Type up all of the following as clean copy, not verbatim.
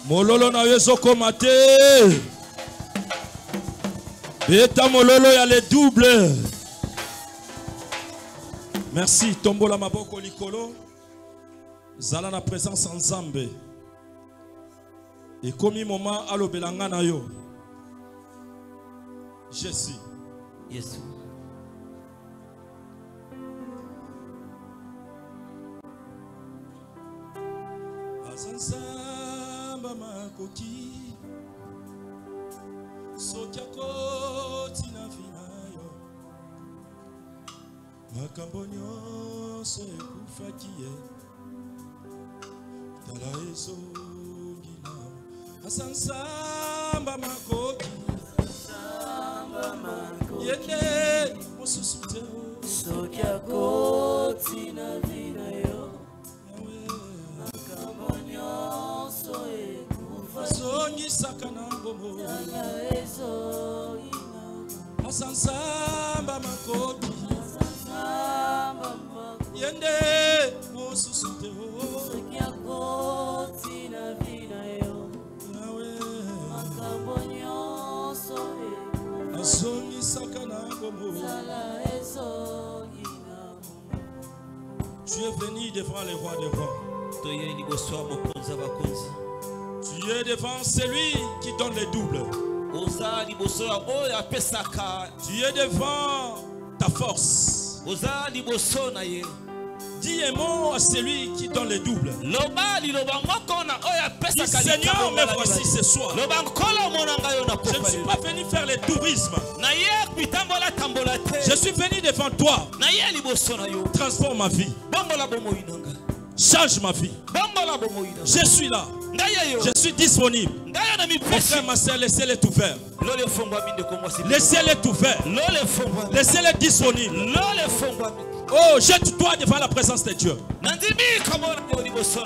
Mololo na yezoko mate. Beta mololo ya le double. Merci. Tombo la maboko likolo. Zala na présence en Zambé. Et comme moment alo belanga na yo. Jésus. Yes. Azansamba makoki. Sotiako tina finayo. Makambo nyonso ekufaki ye. Tala ezongi na. Azansamba makoki. Yende mosusu te Sotiako tina finayo. Makambo nyonso ekufaki. zongi sakana bomo. Tala ezongi na. Azansamba makoki. Yende mosusu te Sotiako tina finayo. Makambo nyonso ekufaki. zongi sakana bomo. Tala ezongi na. Tu es venu devant les rois des rois. Tu es devant celui qui donne les doubles. Tu es devant ta force. Dis un mot à celui qui donne les doubles. Dis Seigneur, me voici ce soir. Je ne suis pas venu faire le tourisme. Je suis venu devant toi. Transforme ma vie. Change ma vie. Je suis là. Je suis disponible. Mon frère, ma soeur, laissez-les tout faire. Laissez-les tout faire. Laissez-les disponibles. Oh, jette-toi devant la présence de Dieu.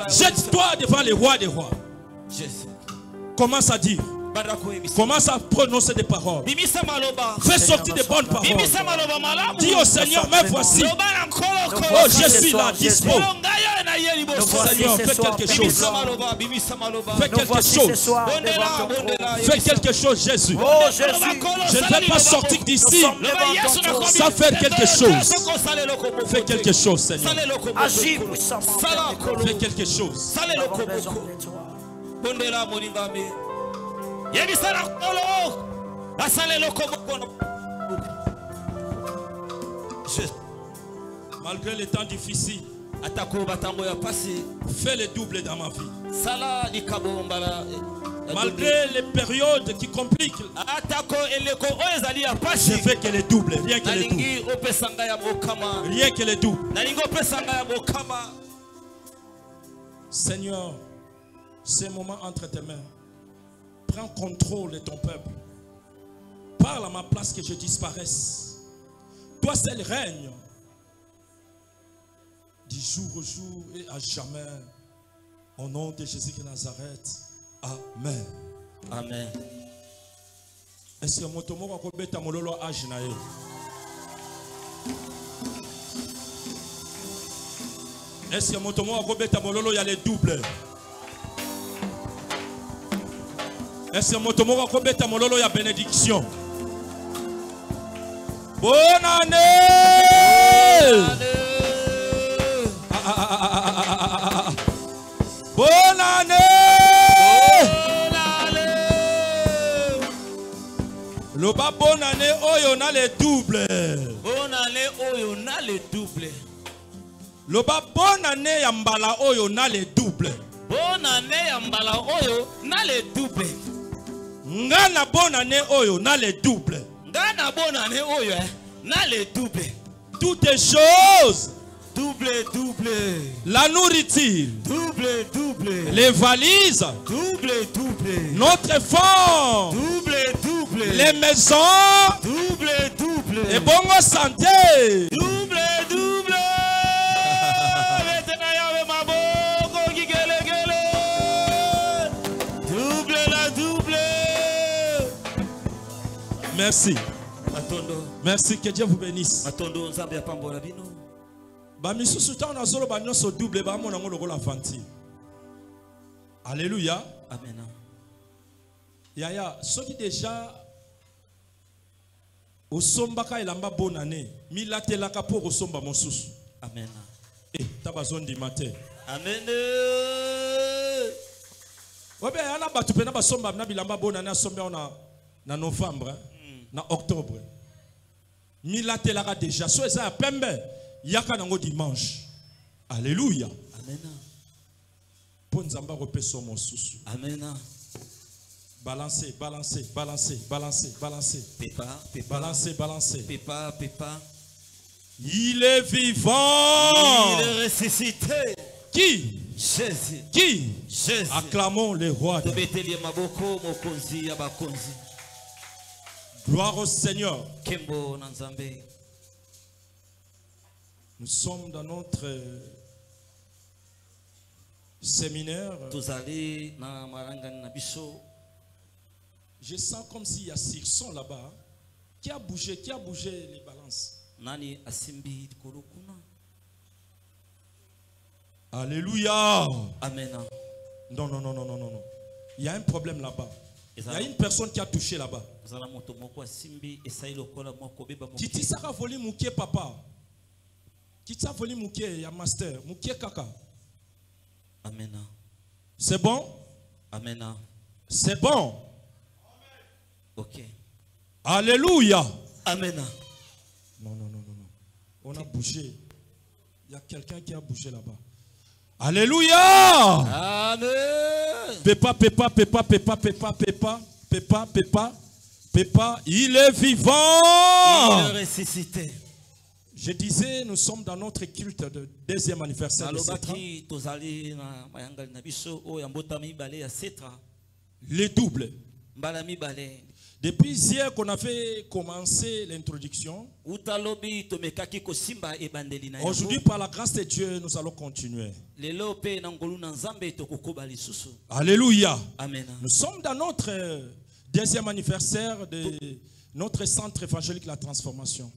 Jette-toi devant les rois des rois. Commence à dire. Commence à prononcer des paroles. Fais sortir des bonnes paroles. Dis au Seigneur, me voici. Oh, je suis là, dispo. Seigneur, fais quelque chose. Fais quelque chose. Fais quelque chose, Jésus. Je ne vais pas sortir d'ici sans faire quelque chose. Fais quelque chose, Seigneur. Fais quelque chose. Malgré les temps difficiles, fais le double dans ma vie. Malgré les périodes qui compliquent, je fais que les doubles, rien que les doubles. Rien que les doubles. Seigneur, ces moments entre tes mains. Prends contrôle de ton peuple. Parle à ma place que je disparaisse. Toi seul règne. Du jour au jour et à jamais. Au nom de Jésus de Nazareth. Amen. Amen. Est-ce que mon tomo va kobeta mololo âge na ye? Est-ce que mon tomo va kobeta mololo ya les doubles? Est-ce que mon tomo va kobeta mololo ya bénédiction? Bonne année! Bonne année! Le bas bonne année, oh on a les doubles. Bonne année, oh on a les doubles. Le bas bonne année, yambala, oh on a les doubles. Bonne année, yambala, oh on a les doubles. Ngana bonne année, oh on a les doubles. Ngana bonne année, oh on a les doubles. Toutes les choses. Double, double. La nourriture. Double, double. Les valises. Double, double. Notre fond. Double, double. Les maisons. Double, double. Et bonne santé. Double, double. Double, la double. Merci. Merci, que Dieu vous bénisse. Alléluia. Amen. Yaya, ceux qui déjà au sombaka elamba bonne année, milatelaka pour au somba mosusu. Amen. Eh, tabazon di matin. Amen. Ouais ben ana batu pena ba somba na bilamba bonne année somba na novembre, na octobre. Milatelaka déjà so eza pembe yaka nango dimanche. Alléluia. Amen. Pour nzamba repeso mosusu. Amen. Balancer, balancer, balancer, balancer, balancer. Pépa, pépa. Balancer, balancer. Pépa, pépa. Il est vivant. Il est ressuscité. Qui? Jésus. Qui? Jésus. Acclamons le roi. Gloire au Seigneur. Kembo Nanzambe. Nous sommes dans notre séminaire. Je sens comme s'il y a Sirson là-bas. Qui a bougé les balances? Nani asimbi kolokuna. Alléluia. Amen. Non. Il y a un problème là-bas. Il y a une personne qui a touché là-bas. Qui t'a ça volé mouké papa? Qui t'a volé mouké ya master? Mouké kaka. Amen. C'est bon? Amen. C'est bon. Ok. Alléluia. Amen. Non. On a bougé. Il y a quelqu'un qui a bougé là-bas. Alléluia. Amen. Pépa. Il est vivant. Il est ressuscité. Je disais, nous sommes dans notre culte de deuxième anniversaire de Setra. Les doubles. Depuis hier qu'on avait commencé l'introduction, aujourd'hui par la grâce de Dieu, nous allons continuer. Alléluia. Amen. Nous sommes dans notre deuxième anniversaire de notre centre évangélique La Transformation.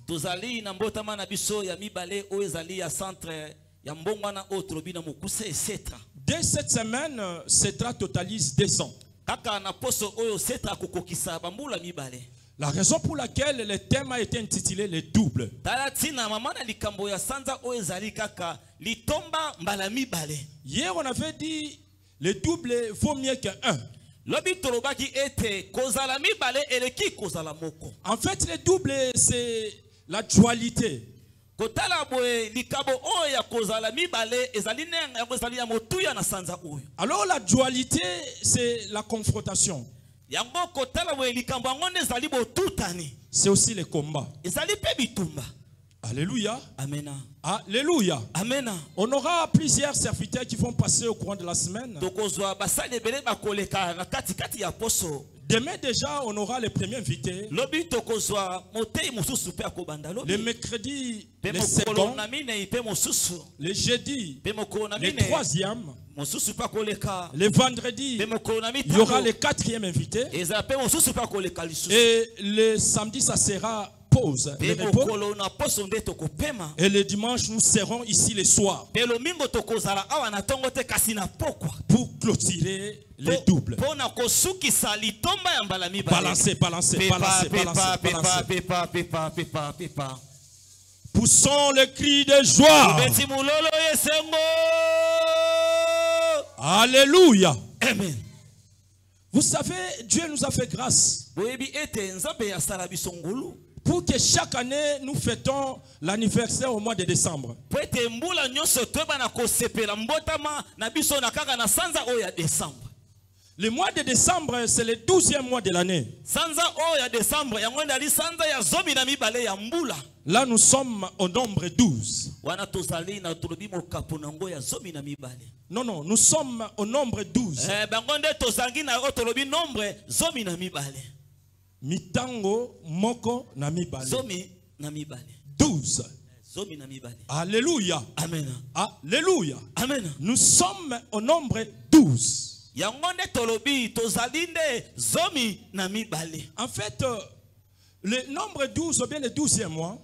Dès cette semaine, Setra totalise 2 ans. La raison pour laquelle le thème a été intitulé les doubles. Hier, on avait dit les doubles vaut mieux qu'un. En fait, les doubles, c'est la dualité. Alors la dualité, c'est la confrontation. C'est aussi le combat. Alléluia. Amen. Alléluia. Amen. On aura plusieurs serviteurs qui vont passer au courant de la semaine. Demain déjà, on aura les premiers invités. Le mercredi, les seconds. Le jeudi, les troisièmes. Le vendredi, il y aura les 4e invités. Et le samedi, ça sera pause. Et le dimanche, nous serons ici le soir pour cloturer les doubles. Balancez. Poussons le cri de joie. Alléluia. Amen. Vous savez, Dieu nous a fait grâce pour que chaque année nous fêtons l'anniversaire au mois de décembre. Le mois de décembre, c'est le 12e mois de l'année. Là, nous sommes au nombre 12. Non, nous sommes au nombre 12. Mitango, moko, namibale. 12. Alléluia. Amen. Alléluia. Amen. Nous sommes au nombre 12. En fait, le nombre 12, ou bien le 12e mois,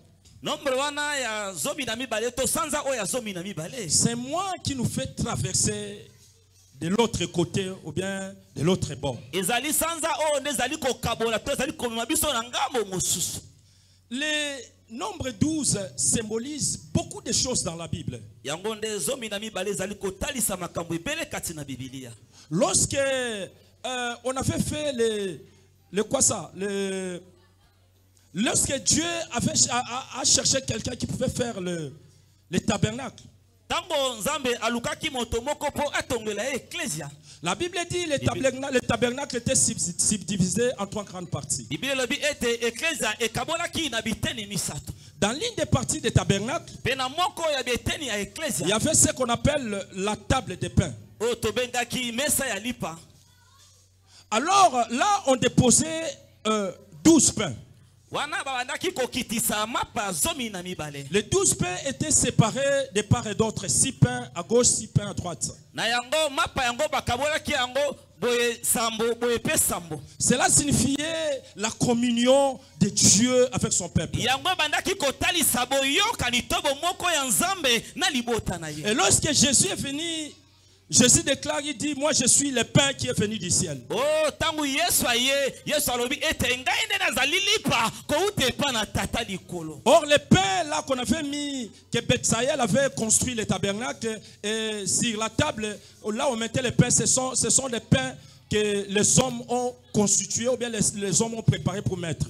c'est moi qui nous fait traverser de l'autre côté ou bien de l'autre bord. Les nombres 12 symbolisent beaucoup de choses dans la Bible. Lorsque on avait fait lorsque Dieu a cherché quelqu'un qui pouvait faire le tabernacle, la Bible dit que le tabernacle était subdivisé en 3 grandes parties. Dans l'une des parties du tabernacle, il y avait ce qu'on appelle la table des pains. Alors là, on déposait 12 pains. Les 12 pains étaient séparés de part et d'autre. 6 pains à gauche, 6 pains à droite. Cela signifiait la communion de Dieu avec son peuple. Et lorsque Jésus est venu, Jésus déclare, il dit, moi je suis le pain qui est venu du ciel. Or le pain là qu'on avait mis, que Betsaïel avait construit le tabernacle, et sur la table, là on mettait les pains, ce sont des pains que les hommes ont constitué ou bien les hommes ont préparé pour mettre.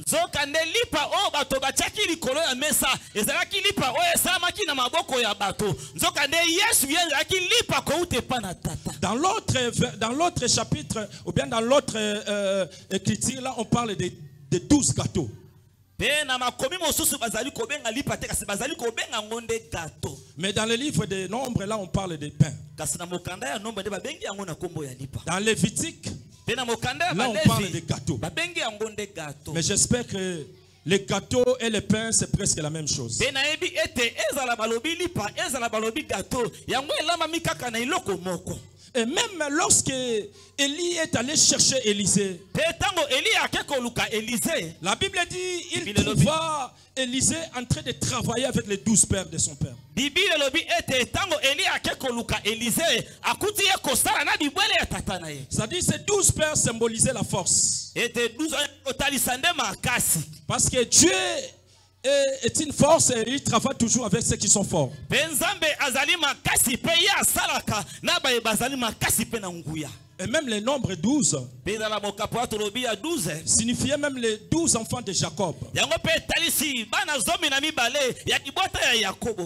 Dans l'autre chapitre ou bien dans l'autre écriture, là on parle de 12 gâteaux. Mais dans le livre des nombres, là on parle des pains. Dans Lévitique, là on parle des gâteaux. Mais j'espère que les gâteaux et les pains c'est presque la même chose. Et même lorsque Élie est allé chercher Élisée, la Bible dit il trouva Élisée en train de travailler avec les 12 pères de son père. C'est-à-dire ces 12 pères symbolisaient la force. Parce que Dieu est une force et il travaille toujours avec ceux qui sont forts. Et même les nombres 12 signifiait même les 12 enfants de Jacob.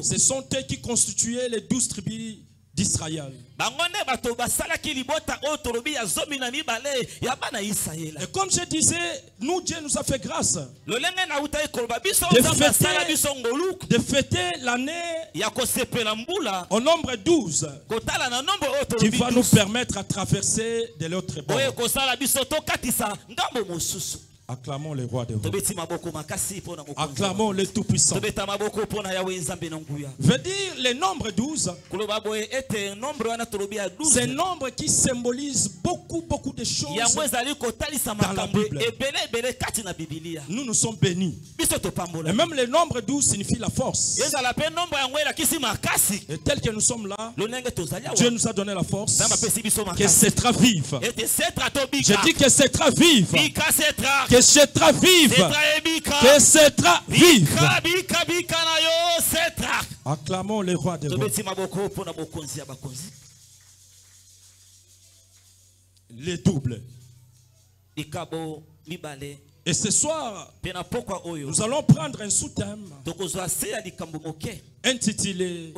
Ce sont eux qui constituaient les 12 tribus d'Israël. Et comme je disais, nous, Dieu nous a fait grâce de fêter l'année au nombre 12 qui va nous permettre à traverser de l'autre bord. Acclamons le roi des rois. Acclamons le tout-puissant. Veut dire le nombre 12. C'est un nombre qui symbolise beaucoup de choses dans la Bible. Nous sommes bénis. Et même le nombre 12 signifie la force. Et tel que nous sommes là, Dieu nous a donné la force. Que c'est très vive. Je dis que c'est très vive. Que c'est très vive. Que c'est très vive. Acclamons le roi des rois. Les doubles. Et ce soir, nous allons prendre un sous-thème intitulé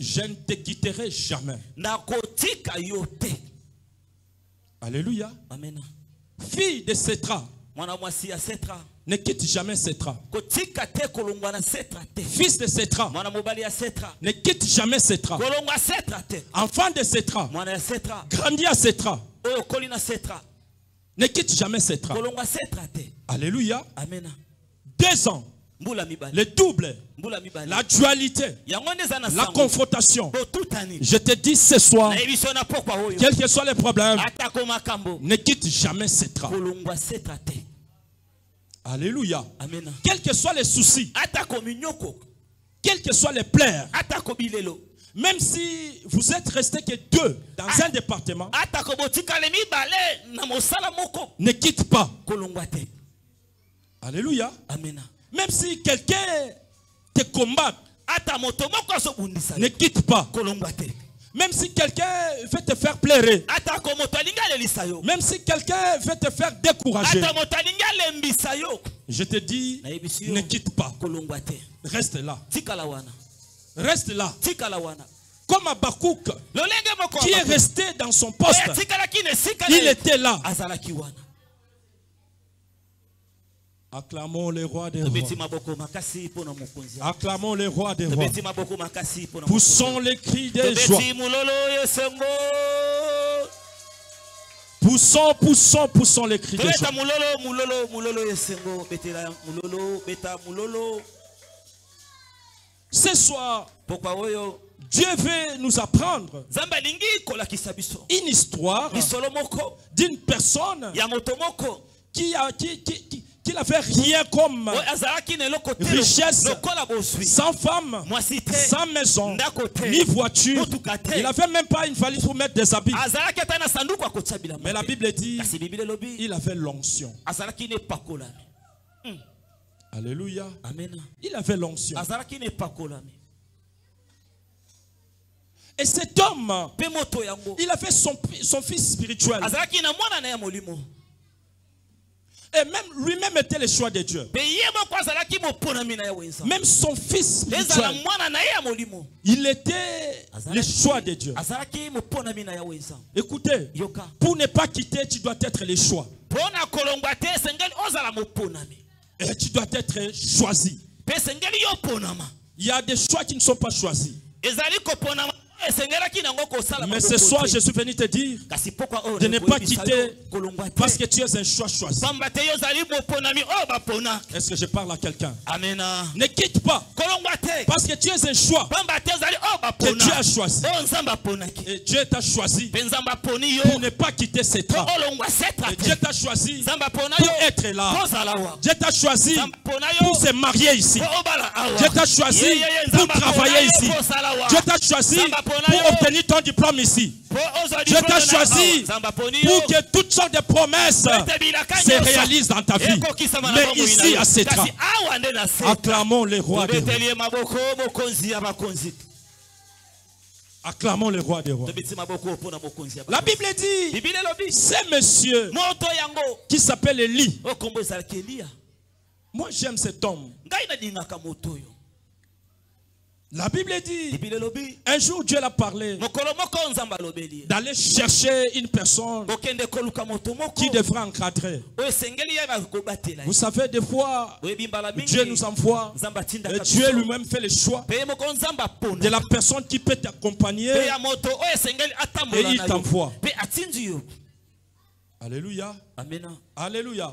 Je ne te quitterai jamais. Alléluia. Amen. Fille de Sétra, ne quitte jamais Sétra. Fils de Sétra, ne quitte jamais Sétra. Enfant de Sétra, grandis à Sétra, ne quitte jamais Sétra. Alléluia. Amen. 2 ans. Le double, la dualité, la confrontation. Je te dis ce soir, quels que soient les problèmes, ne quitte jamais Sétra. Alléluia. Quels que soient les soucis, quels que soient les plaies, Même si vous êtes resté que 2 dans un département, ne quitte pas. Alléluia. Amen. Même si quelqu'un te combat, ne quitte pas. Même si quelqu'un veut te faire pleurer, même si quelqu'un veut te faire décourager, je te dis, ne quitte pas. Reste là. Reste là. Comme Habakkuk, qui est resté dans son poste, il était là. Acclamons le roi des rois. Acclamons le roi des rois. Poussons les cris de joie. Poussons les cris de joie. Ce soir, Dieu veut nous apprendre une histoire d'une personne qui n'avait rien comme richesse, sans femme, sans maison, ni voiture. Il n'avait même pas une valise pour mettre des habits. Mais la Bible dit il avait l'onction. Alléluia. Il avait l'onction. Et cet homme, il avait son fils spirituel. Et même lui-même était le choix de Dieu. Même son fils spirituel, il était le choix de Dieu. Écoutez, pour ne pas quitter, tu dois être le choix. Et tu dois être choisi. Il y a des choix qui ne sont pas choisis. Mais ce soir, je suis venu te dire de ne pas quitter parce que tu es un choix choisi. Est-ce que je parle à quelqu'un? Ne quitte pas parce que tu es un choix que Dieu a choisi. Et Dieu t'a choisi pour ne pas quitter ses traits. Et Dieu t'a choisi pour être là. Dieu t'a choisi pour se marier ici. Dieu t'a choisi pour travailler ici. Dieu t'a choisi pour obtenir ton diplôme ici. Dieu t'a choisi pour que toutes sortes de promesses se réalisent dans ta vie. Mais ici, à Setra, acclamons le roi des rois. Acclamons le roi des rois. La Bible dit, c'est monsieur qui s'appelle Élie. Moi, j'aime cet homme. La Bible dit, un jour Dieu l'a parlé d'aller chercher une personne qui devrait encadrer. Vous savez, des fois, Dieu nous envoie et Dieu lui-même fait le choix de la personne qui peut t'accompagner et il t'envoie. Alléluia. Alléluia.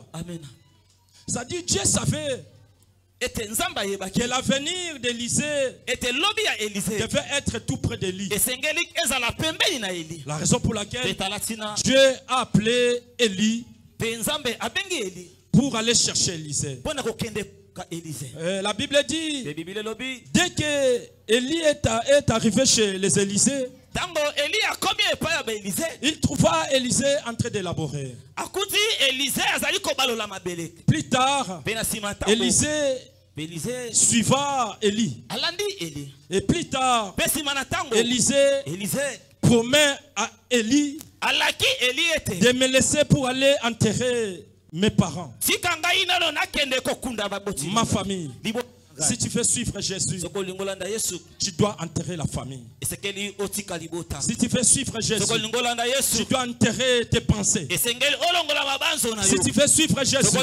Ça dit, Dieu savait que l'avenir d'Élisée devait être tout près d'Élie. La raison pour laquelle Dieu a appelé Élie pour aller chercher Élisée. La Bible dit, dès que Élie est arrivé chez les Élysées, il trouva Élisée en train d'élaborer. Plus tard, Élisée suiva Élie. Et plus tard, Élisée promet à Élie de me laisser pour aller enterrer mes parents, ma famille. Si tu veux suivre Jésus, tu dois enterrer la famille. Si tu veux suivre Jésus, tu dois enterrer tes pensées. Si tu veux suivre Jésus,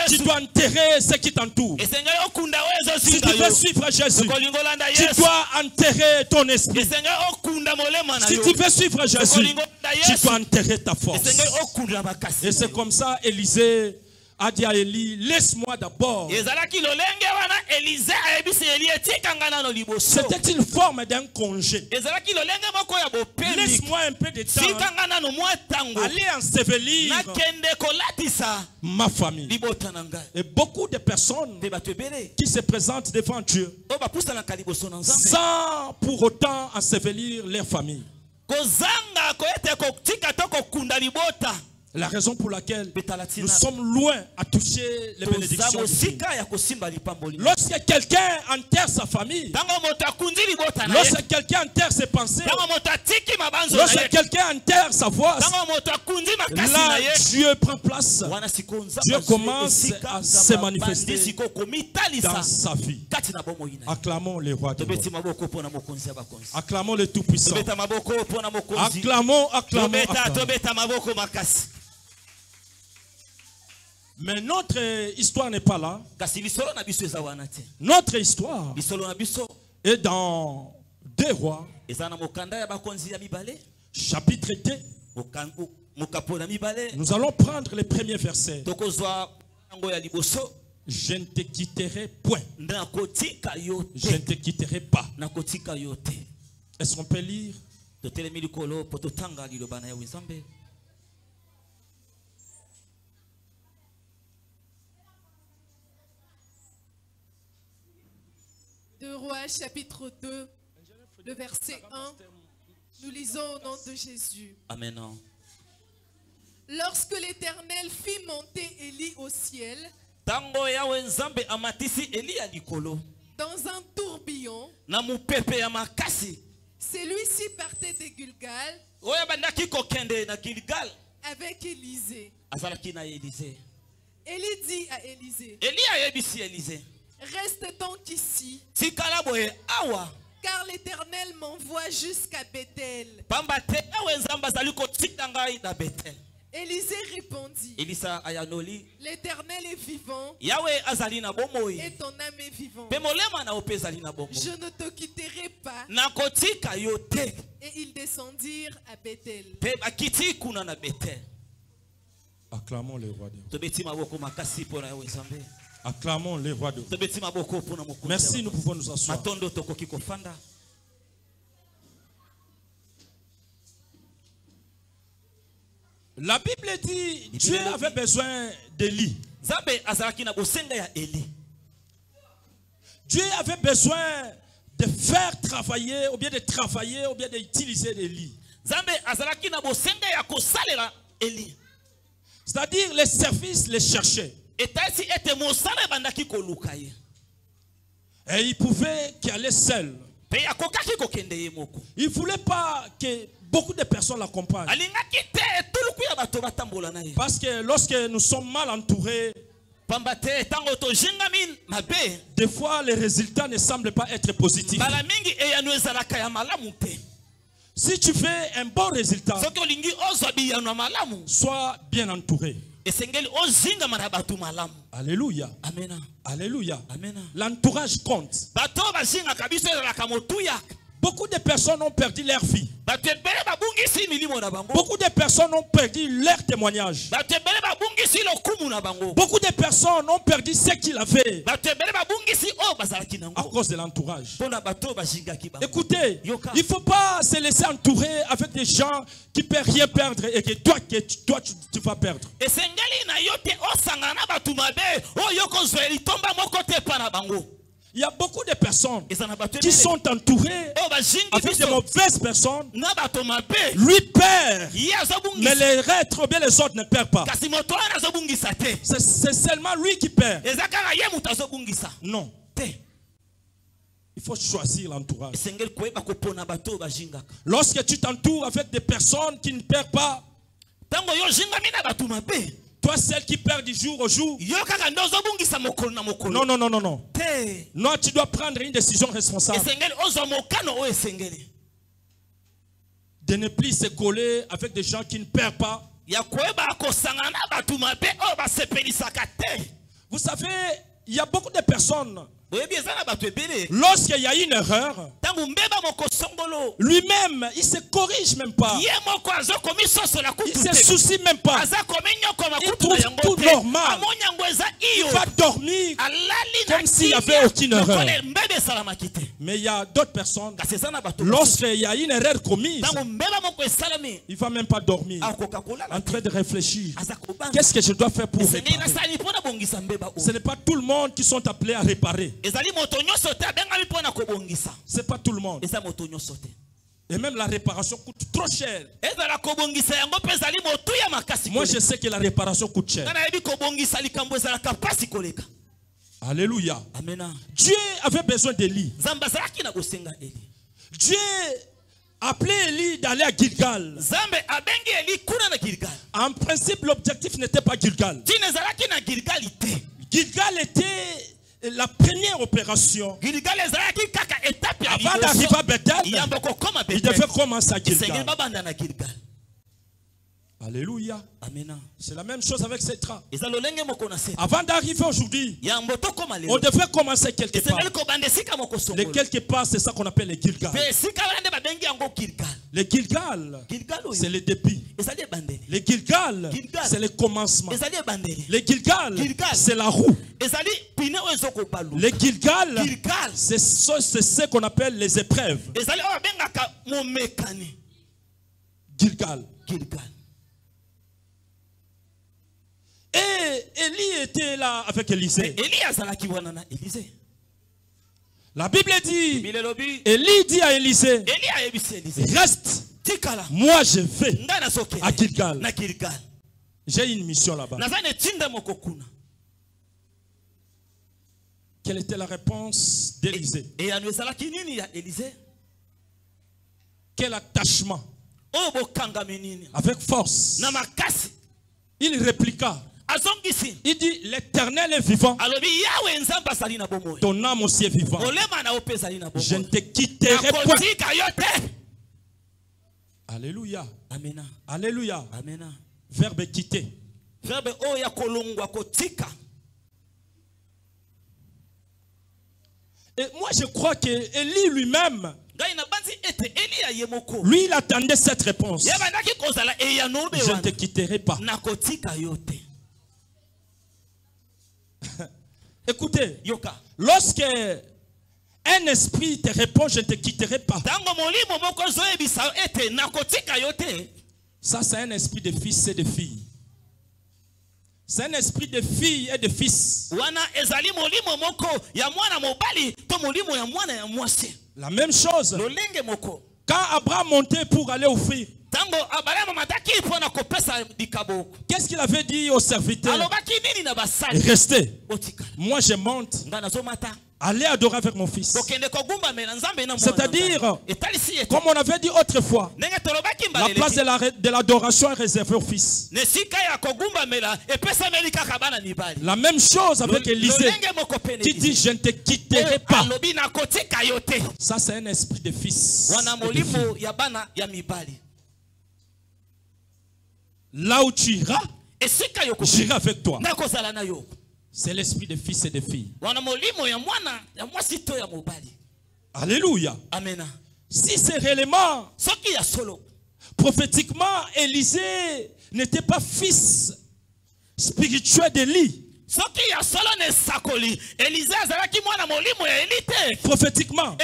tu dois enterrer ce qui t'entoure. Si tu veux suivre Jésus, tu dois enterrer ton esprit. Si tu veux suivre Jésus, tu dois enterrer ta force. Et c'est comme ça Élisée a dit à Élie, laisse-moi d'abord. C'était une forme d'un congé. Laisse-moi un peu de temps. Aller ensevelir ma famille. Et beaucoup de personnes qui se présentent devant Dieu sans pour autant ensevelir leur famille. La raison pour laquelle nous sommes loin à toucher les bénédictions. Lorsque quelqu'un enterre sa famille, lorsque quelqu'un enterre ses pensées, lorsque quelqu'un enterre sa voix, là Dieu prend place. Dieu commence à se manifester dans sa vie. Acclamons les rois de rois. Acclamons le Tout-Puissant. Acclamons, acclamons, acclamons. Mais notre histoire n'est pas là. Notre histoire est dans 2 Rois, chapitre 2. Nous allons prendre les premiers versets. Je ne te quitterai point. Je ne te quitterai pas. Est-ce qu'on peut lire? De Rois chapitre 2, le verset 1, nous lisons au nom de Jésus. Amen. Lorsque l'Éternel fit monter Élie au ciel, dans un tourbillon, celui-ci partait de Gilgal avec Élisée. Élie dit à Élisée, reste donc ici, car l'Éternel m'envoie jusqu'à Bethel. Élisée répondit, l'Éternel est vivant et ton âme est vivante. Je ne te quitterai pas. Et ils descendirent à Bethel. Acclamons les rois de Dieu. Acclamons les rois de Dieu. Merci, nous pouvons nous asseoir. La Bible dit Dieu avait besoin d'Élie. Dieu avait besoin de faire travailler, ou bien d'utiliser Élie. C'est-à-dire les services les cherchaient. Et il pouvait qu'il allait seul. Il ne voulait pas que beaucoup de personnes l'accompagnent. Parce que lorsque nous sommes mal entourés, des fois les résultats ne semblent pas être positifs. Si tu fais un bon résultat, sois bien entouré. Alléluia. Amen. Alléluia. Amen. L'entourage compte. Beaucoup de personnes ont perdu leur vie. Beaucoup de personnes ont perdu leur témoignage. Beaucoup de personnes ont perdu ce qu'ils avaient à cause de l'entourage. Écoutez, il ne faut pas se laisser entourer avec des gens qui ne peuvent rien perdre et que toi tu vas perdre. Il y a beaucoup de personnes qui sont entourées avec de mauvaises personnes. Lui perd, mais les êtres, bien les autres ne perdent pas. C'est seulement lui qui perd. Non. Il faut choisir l'entourage. Lorsque tu t'entoures avec des personnes qui ne perdent pas, toi, celle qui perd du jour au jour. Non, non, non, non, non. Non, tu dois prendre une décision responsable. De ne plus se coller avec des gens qui ne perdent pas. Vous savez, il y a beaucoup de personnes. Lorsqu'il y a une erreur, lui-même, il ne se corrige même pas. Il ne se soucie même pas. Il trouve tout normal. Il va dormir comme s'il n'y avait aucune erreur. Mais il y a d'autres personnes, lorsqu'il y a une erreur commise, il ne va même pas dormir, en train de réfléchir. Qu'est-ce que je dois faire pour réparer? Ce n'est pas tout le monde qui sont appelés à réparer. Ce n'est pas tout le monde. Et même la réparation coûte trop cher. Moi je sais que la réparation coûte cher. Alléluia. Dieu avait besoin d'Élie. Dieu appelé Élie d'aller à Gilgal. En principe, l'objectif n'était pas Gilgal. Gilgal était la première opération. Avant d'arriver à Bethel, il devait commencer à Gilgal. Alléluia. C'est la même chose avec Sétra. Avant d'arriver aujourd'hui, on devait commencer quelque part. Les quelque part, c'est ça qu'on appelle les Gilgal. Les Gilgal, c'est le début. Les Gilgal, c'est le commencement. Les Gilgal, c'est la roue. Les Gilgal, c'est ce qu'on appelle les épreuves. Gilgal. Et Élie était là avec Élisée. La Bible dit, Élie dit à Élisée, reste, moi je vais à Gilgal. J'ai une mission là-bas. Quelle était la réponse d'Élisée? Quel attachement? Avec force. Il répliqua. Il dit, l'Éternel est vivant. Ton âme aussi est vivante. Je ne te quitterai point. Alléluia. Alléluia. Verbe quitter. Et moi je crois que Élie lui-même, lui il attendait cette réponse. Je ne te quitterai pas. Écoutez, lorsque un esprit te répond, je ne te quitterai pas. Ça c'est un esprit de fils et de filles. C'est un esprit de filles et de fils. La même chose. Quand Abraham montait pour aller offrir, qu'est-ce qu'il avait dit aux serviteurs? Restez. Moi je monte. Allez adorer avec mon fils. C'est-à-dire, comme on avait dit autrefois, la place de l'adoration est réservée au fils. La même chose avec Élisée, qui dit je ne te quitterai pas. Ça c'est un esprit de fils. Là où tu iras, j'irai avec toi. C'est l'esprit de fils et de filles. Alléluia. Amen. Si c'est réellement, prophétiquement, Élisée n'était pas fils spirituel d'Élie. Prophétiquement,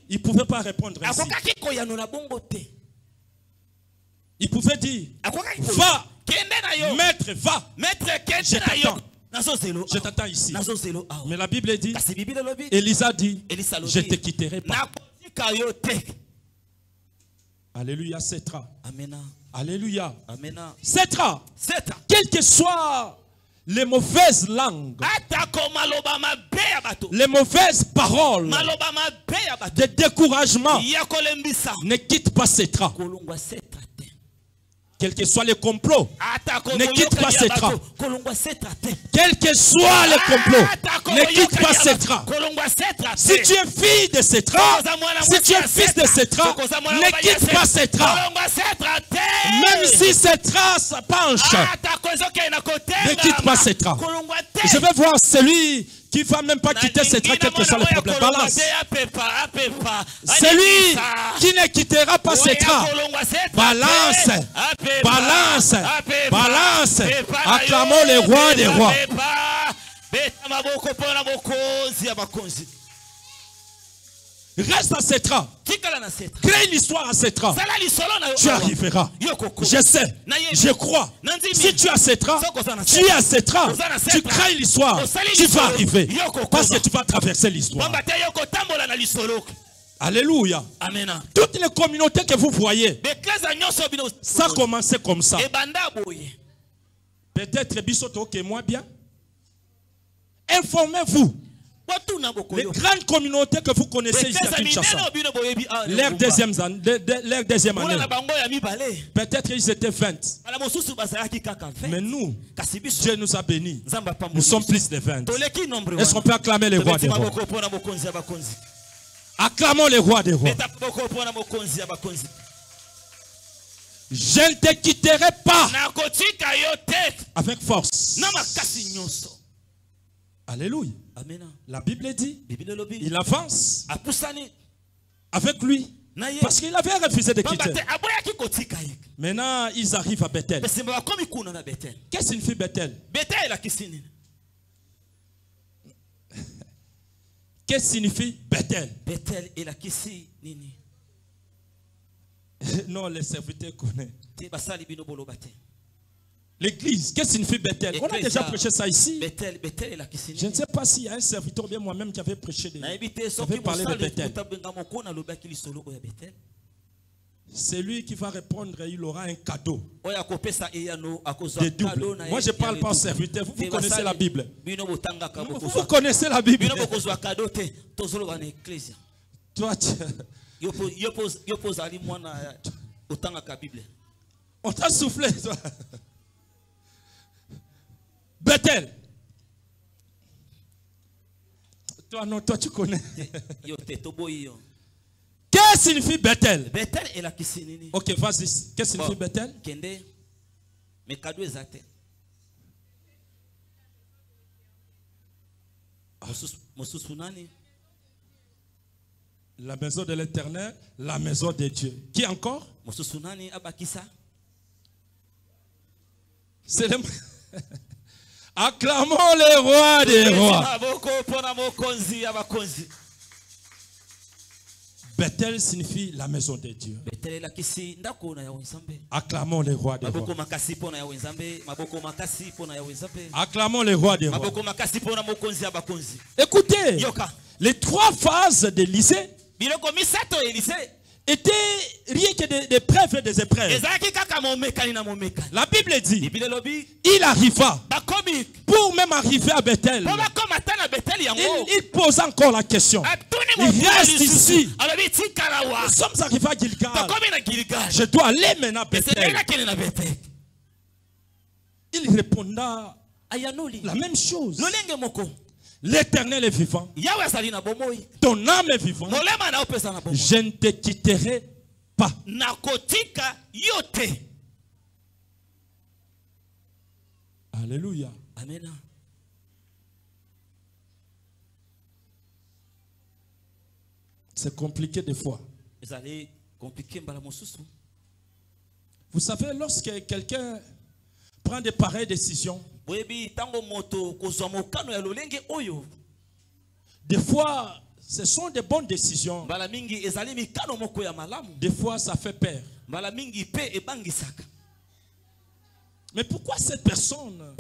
il ne pouvait pas répondre ainsi. Il pouvait dire, va, maître, va. Je t'attends ici. Mais la Bible dit, Élisa dit, je ne te quitterai pas. Alléluia, Sétra. Alléluia. Sétra, quelles que soient les mauvaises langues, les mauvaises paroles de découragement, ne quitte pas Sétra. Quel que soit le complot, ne quitte pas Sétra. Quel que soit le complot, ne quitte pas Sétra. Si tu es fille de Sétra, si tu es fils de Sétra, ne quitte pas Sétra. Même si Sétra se penche, ne quitte pas Sétra. Je vais voir celui qui ne va même pas quitter Sétra, quel que soit le problème. Balance. Celui qui ne quittera pas Sétra. Balance. Balance. Balance. grâce. Acclamons le roi des rois. Reste à cette rang. Crée une histoire à cette rang. Tu arriveras. Je sais. Je crois. Si tu as cette rang, tu es à cette rang. Tu crées l'histoire. Tu vas arriver. Parce que tu vas traverser l'histoire. Alléluia. Amen. Toutes les communautés que vous voyez, ça a commencé comme ça. Peut-être Bissoto que moi bien. Informez-vous. Les grandes communautés que vous connaissez ici à Kinshasa, leur deuxième année, peut-être ils étaient 20. Mais nous, Dieu nous a bénis. Nous sommes plus de 20. Est-ce qu'on peut acclamer les rois des rois? Acclamons les rois des rois. Je ne te quitterai pas avec force. Alléluia. Amen. La Bible dit, il avance avec lui parce qu'il avait refusé de quitter. Maintenant, ils arrivent à Bethel. Qu'est-ce que signifie Bethel? Qu'est-ce que signifie Bethel? Bethel est la kisi nini? Non, les serviteurs connaissent. L'église, qu'est-ce que signifie Bethel? On a déjà prêché ça ici. Je ne sais pas s'il y a un serviteur, bien moi-même, qui avait prêché qui avait parlé de Bethel. C'est lui qui va répondre, il aura un cadeau de double. Moi, je ne parle pas au serviteur. Vous connaissez la Bible. Vous connaissez la Bible. Toi, on t'a soufflé, toi. Bethel. Toi, non, toi, tu connais. Qu'est-ce que signifie Bethel? Bethel est la kisinini. Ok, vas-y. Qu'est-ce que signifie Bethel? Kende. Mais cadeau exact. La maison de l'Éternel, la maison de Dieu. Qui encore? C'est le... Acclamons les rois des rois. Bethel signifie la maison de Dieu. Acclamons les rois des rois. Acclamons les rois des rois. Écoutez, les trois phases d'Élysée étaient rien que des preuves et des épreuves. La Bible dit, il arriva. Pour même arriver à Bethel, il pose encore la question. Il reste ici. Nous sommes arrivés à Gilgal. Je dois aller maintenant à Bethel. Il répondra la même chose. L'Éternel est vivant. Ton âme est vivante. Je ne te quitterai pas. Alléluia. Amen. C'est compliqué des fois. Vous savez, lorsque quelqu'un prend de pareilles décisions, des fois, ce sont de bonnes décisions. Des fois, ça fait peur. Mais pourquoi cette personne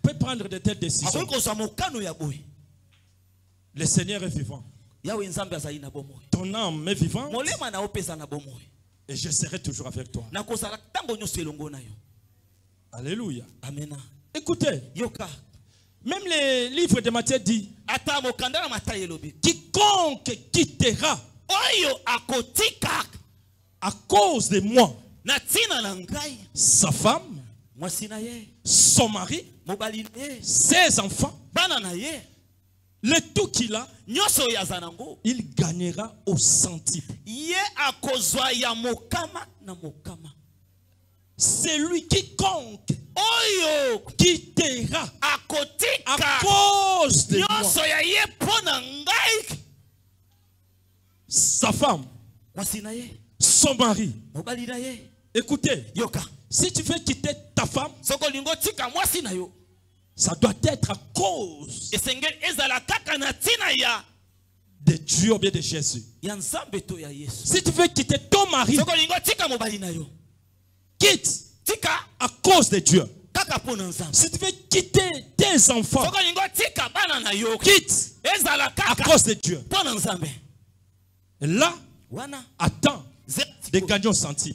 peut prendre de telles décisions? Le Seigneur est vivant. Ton âme est vivante. Et je serai toujours avec toi. Alléluia. Amen. Écoutez, même les livres de Matthieu dit, quiconque quittera à cause de moi sa femme, son mari, ses enfants, le tout qu'il a, il gagnera au centuple. Celui quiconque quittera à cause de moi sa femme, son mari. Écoutez, si tu veux quitter ta femme, femme, ça doit être à cause de Dieu ou bien de Jésus. Si tu veux quitter ton mari, quitte à cause de Dieu. Si tu veux quitter tes enfants, quitte à cause de Dieu. Et là, attends de gagner au centime.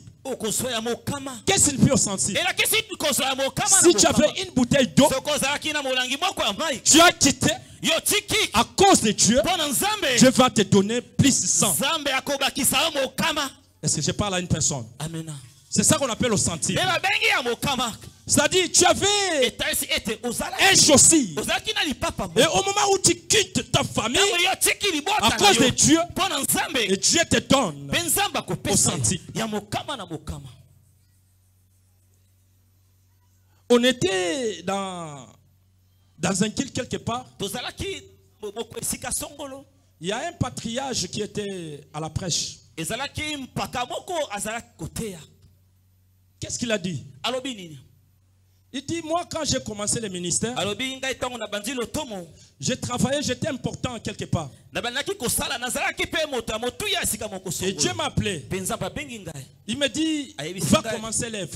Qu'est-ce qu'il peut au centime? Si tu avais une bouteille d'eau, tu as quitté à cause de Dieu, Dieu va te donner plus de sang. Est-ce que je parle à une personne? C'est ça qu'on appelle au centime. C'est-à-dire, tu avais un chaussure. Et au moment où tu quittes ta famille, à cause de Dieu, et Dieu te donne au centime. On était dans un kill quelque part. Il y a un patriarche qui était à la prêche. Qu'est-ce qu'il a dit? Il dit, moi quand j'ai commencé le ministère, j'ai travaillé, j'étais important quelque part. Et Dieu m'a appelé. Il me dit, va commencer l'œuvre.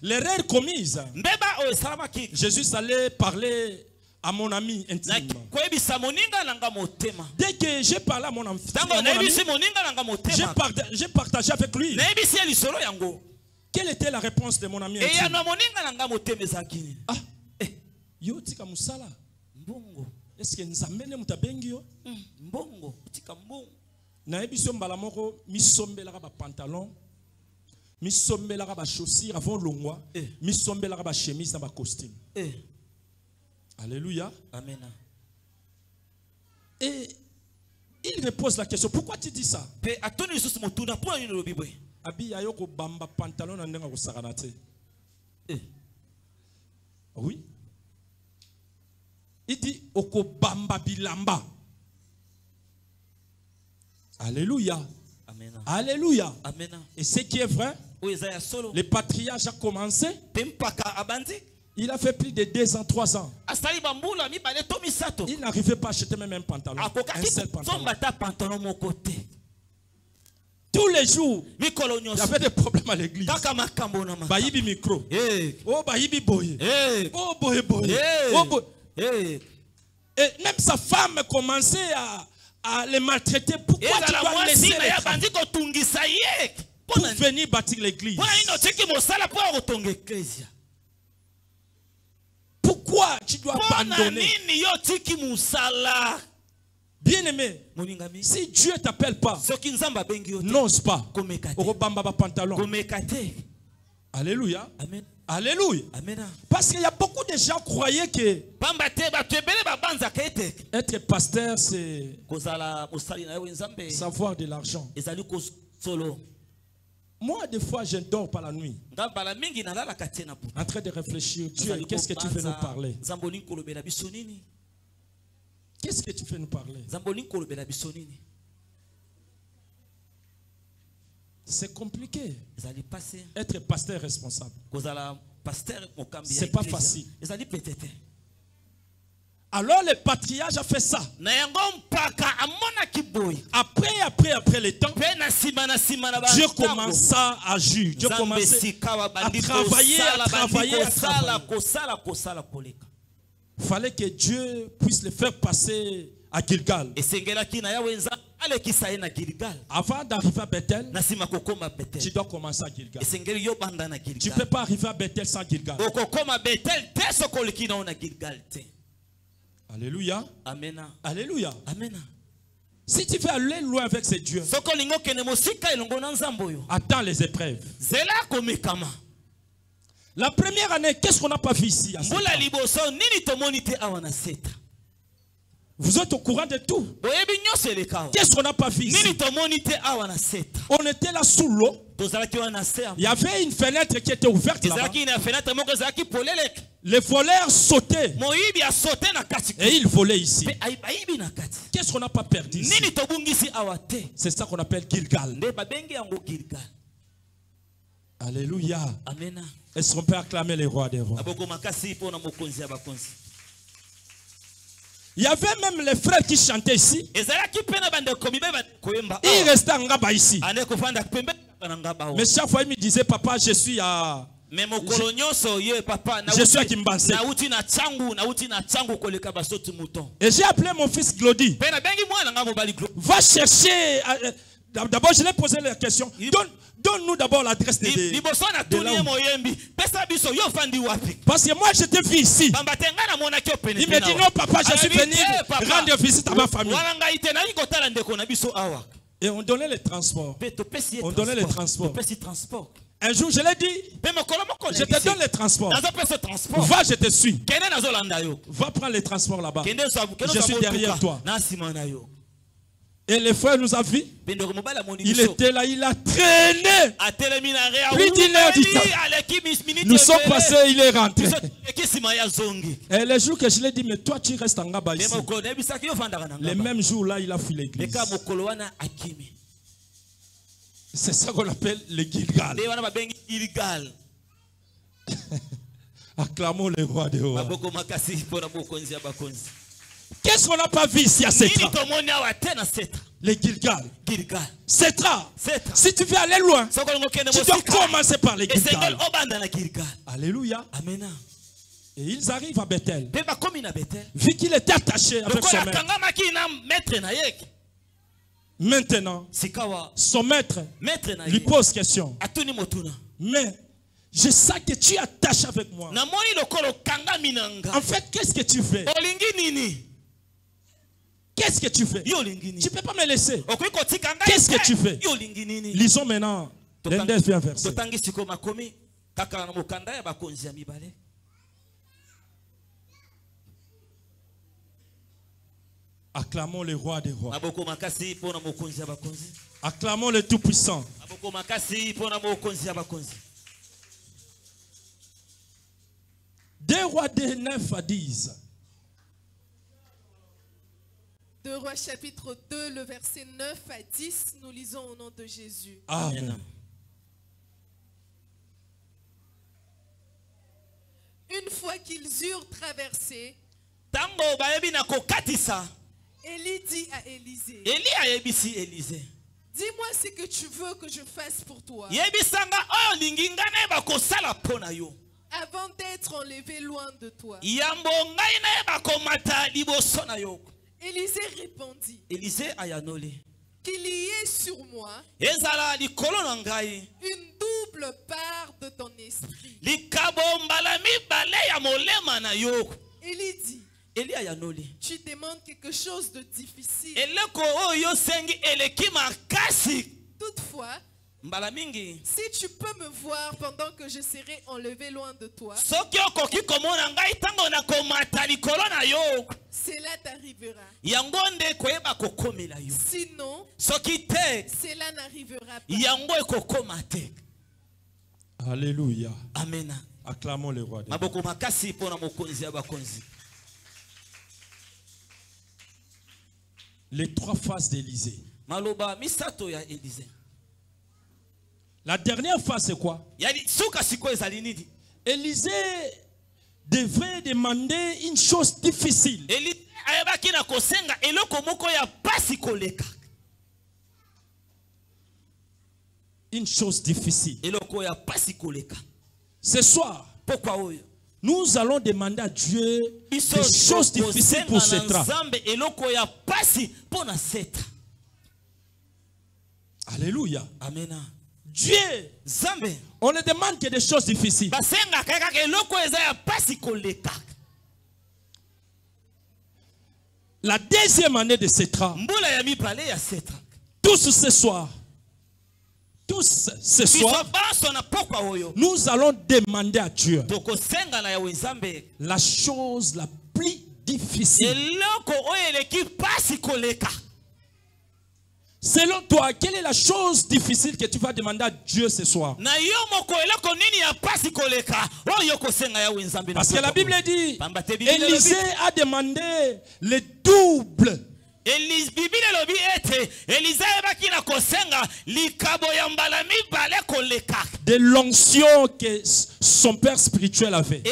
L'erreur commise, Jésus allait parler à mon ami intime. Dès que j'ai parlé à mon ami, j'ai partagé avec lui. Quelle était la réponse de mon ami intime? Ah, yo tika musala. Est-ce que nzambene mutabengi yo? Na ebiso mbala moko misombelaka ba pantalon, misombelaka ba chaussures avant longwa, misombelaka ba chemise na ba costume. Alléluia. Amen. Et il me pose la question, pourquoi tu dis ça? Abi ayoko bamba pantalon na ndenga kusakana te. Oui. Il dit oko bamba bilamba. Alléluia. Amen. Alléluia. Amen. Et ce qui est vrai, le patriarche a commencé. Il a fait plus de 2 ans, 3 ans. Il n'arrivait pas à acheter même un pantalon. Un seul pantalon. Tous les jours, il y avait des problèmes à l'église. Baïbi micro. Oh, baïbi boye. Oh, boye boye. Et même sa femme commençait à les maltraiter. Pourquoi tu dois laisser les femmes pour venir bâtir l'église? Pourquoi tu dois abandonner? Bien-aimé, si Dieu ne t'appelle pas, n'ose pas. Alléluia. Amen. Alléluia. Amen. Parce qu'il y a beaucoup de gens qui croyaient que être pasteur, c'est savoir de l'argent. Moi, des fois, je dors pas la nuit. En train de réfléchir, Dieu, qu'est-ce que tu veux nous parler? Qu'est-ce que tu veux nous parler? C'est compliqué. Être pasteur responsable, c'est pas facile. Alors le patriarche a fait ça. Après le temps, Dieu commença à agir. Dieu commençait à travailler. Il fallait que Dieu puisse le faire passer à Gilgal. Avant d'arriver à Bethel, tu dois commencer à Gilgal. Tu ne peux pas arriver à Bethel sans Gilgal. Alléluia. Amen. Alléluia. Amen. Si tu veux aller loin avec ce Dieu, attends les épreuves. La première année, qu'est-ce qu'on n'a pas vu ici? Vous êtes au courant de tout. Qu'est-ce qu'on n'a pas vu ici? On était là sous l'eau. Il y avait une fenêtre qui était ouverte là-bas. Les voleurs sautaient et ils volaient ici. Qu'est-ce qu'on n'a pas perdu ici? C'est ça qu'on appelle Gilgal. Alléluia. Amen. Est-ce qu'on peut acclamer les rois des rois? Il y avait même les frères qui chantaient ici. Ils restaient en Ngaba ici. Mais chaque fois, ils me disaient, papa, je suis à... Je suis à Kimbanse. Et j'ai appelé mon fils Glody. Va chercher... D'abord, je lui ai posé la question. Donne-nous d'abord l'adresse de parce que moi, j'étais vu ici. Il me dit, non, papa, je suis venu rendre visite à ma famille. Et on donnait les transports. On donnait les transports. Un jour, je l'ai dit, je te donne les transports. Va, je te suis. Va prendre les transports là-bas. Je suis derrière toi. Et les frères nous ont vus. Il était là, il a traîné. Plus d'une heure du temps. Nous sommes passés, il est rentré. Et le jour que je l'ai dit, mais toi tu restes en Ngaba ici. Les mêmes jours là, il a fui l'église. C'est ça qu'on appelle le Gilgal. Acclamons les rois des rois. Qu'est-ce qu'on n'a pas vu ici à Setra? Les Gilgal. Setra. Si tu veux aller loin, tu dois commencer par les Gilgal. Alléluia. Amen. Et ils arrivent à Bethel. Vu qu'il était attaché avec son maître. Maintenant, son maître lui pose question. Mais je sens que tu es attaché avec moi. En fait, qu'est-ce que tu fais? Qu'est-ce que tu fais? Tu ne peux pas me laisser. Qu'est-ce que tu fais? Lisons maintenant les 9 versets. Acclamons le roi des rois. Acclamons le Tout-Puissant. 2 Rois 9 à 10. 2 Rois chapitre 2, le verset 9 à 10, nous lisons au nom de Jésus. Amen. Une fois qu'ils eurent traversé, Élie dit à Élisée, dis-moi ce que tu veux que je fasse pour toi. Avant d'être enlevé loin de toi. Élisée répondit, qu'il y ait sur moi une double part de ton esprit. Élie dit, tu demandes quelque chose de difficile. Toutefois, si tu peux me voir pendant que je serai enlevé loin de toi, cela t'arrivera. Sinon, cela n'arrivera pas. Alléluia. Amen. Acclamons le roi. Les 3 phases d'Élysée. La dernière phase, c'est quoi? Élisée devrait demander une chose difficile. Une chose difficile. Ce soir, nous allons demander à Dieu des choses difficiles pour Setra. Alléluia. Amen. Dieu, on ne demande que des choses difficiles. La deuxième année de Setra, tous ce soir, nous allons demander à Dieu la chose la plus difficile. Selon toi, quelle est la chose difficile que tu vas demander à Dieu ce soir? Parce que la Bible dit, Élisée a demandé le double De l'onction que son père spirituel avait.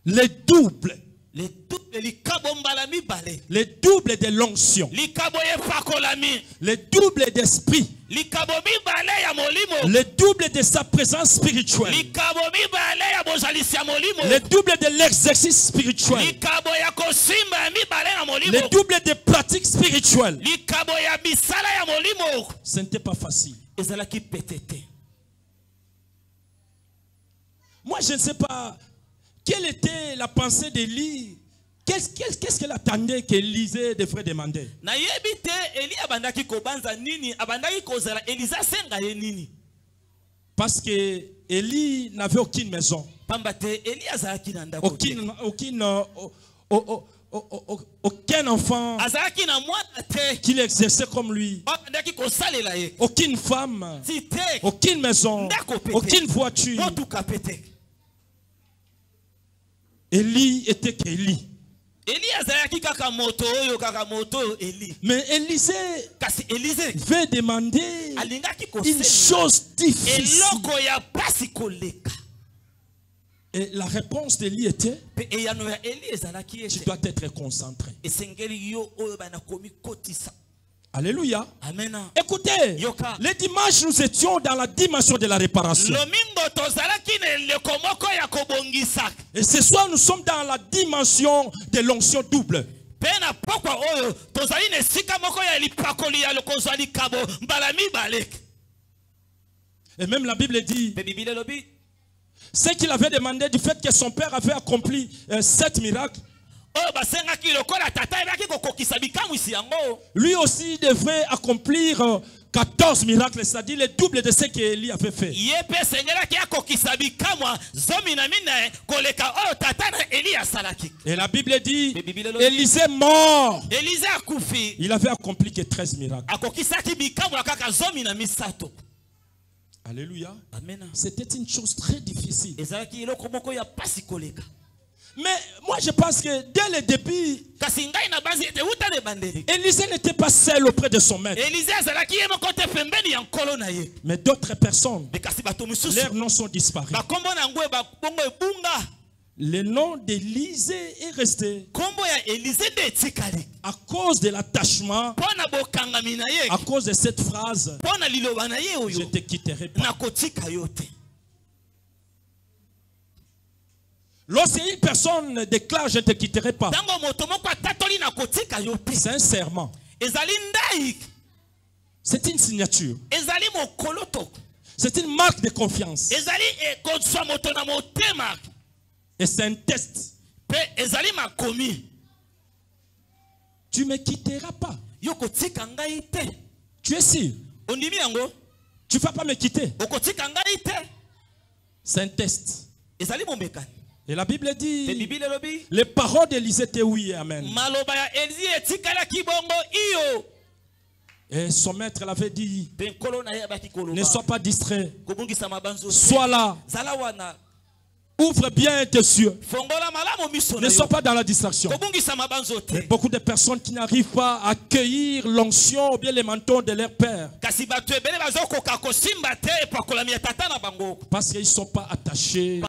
Les doubles. Les doubles de l'onction. Les doubles d'esprit. Les doubles de sa présence spirituelle. Les doubles de l'exercice spirituel. Les doubles de pratiques spirituelles. Ce n'était pas facile. Moi, je ne sais pas quelle était la pensée d'Élie. Qu'est-ce qu'elle attendait qu'Élisée devrait demander? Parce que Élie n'avait aucune maison. Aucun enfant qu'il exerçait comme lui. Aucune femme. Aucune maison. Aucune voiture. Élie était qu'Élie. Mais Élisée veut demander une chose difficile. Et la réponse d'Élie était: tu dois être concentré. Alléluia. Amen. Écoutez, le dimanche nous étions dans la dimension de la réparation. Et ce soir nous sommes dans la dimension de l'onction double. Et même la Bible dit ce qu'il avait demandé du fait que son père avait accompli 7 miracles. Lui aussi devrait accomplir 14 miracles, c'est-à-dire le double de ce qu'Élie avait fait. Et la Bible dit, Élisée mort, il avait accompli que 13 miracles. Alléluia. C'était une chose très difficile. Mais moi je pense que dès le début, Élisée n'était pas seul auprès de son maître. Mais d'autres personnes, leurs noms sont disparus. Le nom d'Élisée est resté à cause de l'attachement, à cause de cette phrase: je ne te quitterai pas. Lorsque une personne déclare je ne te quitterai pas, c'est un serment. C'est une signature. C'est une marque de confiance. Et c'est un test. Tu ne me quitteras pas. Tu es sûr? Tu ne vas pas me quitter. C'est un test. Et la Bible dit, les paroles d'Élisée étaient oui et amen. Et son maître l'avait dit, ne sois pas distrait, sois là, ouvre bien tes yeux, ne sois pas dans la distraction. Il y a beaucoup de personnes qui n'arrivent pas à accueillir l'onction ou bien les manteaux de leur père, parce qu'ils ne sont pas attachés. Ils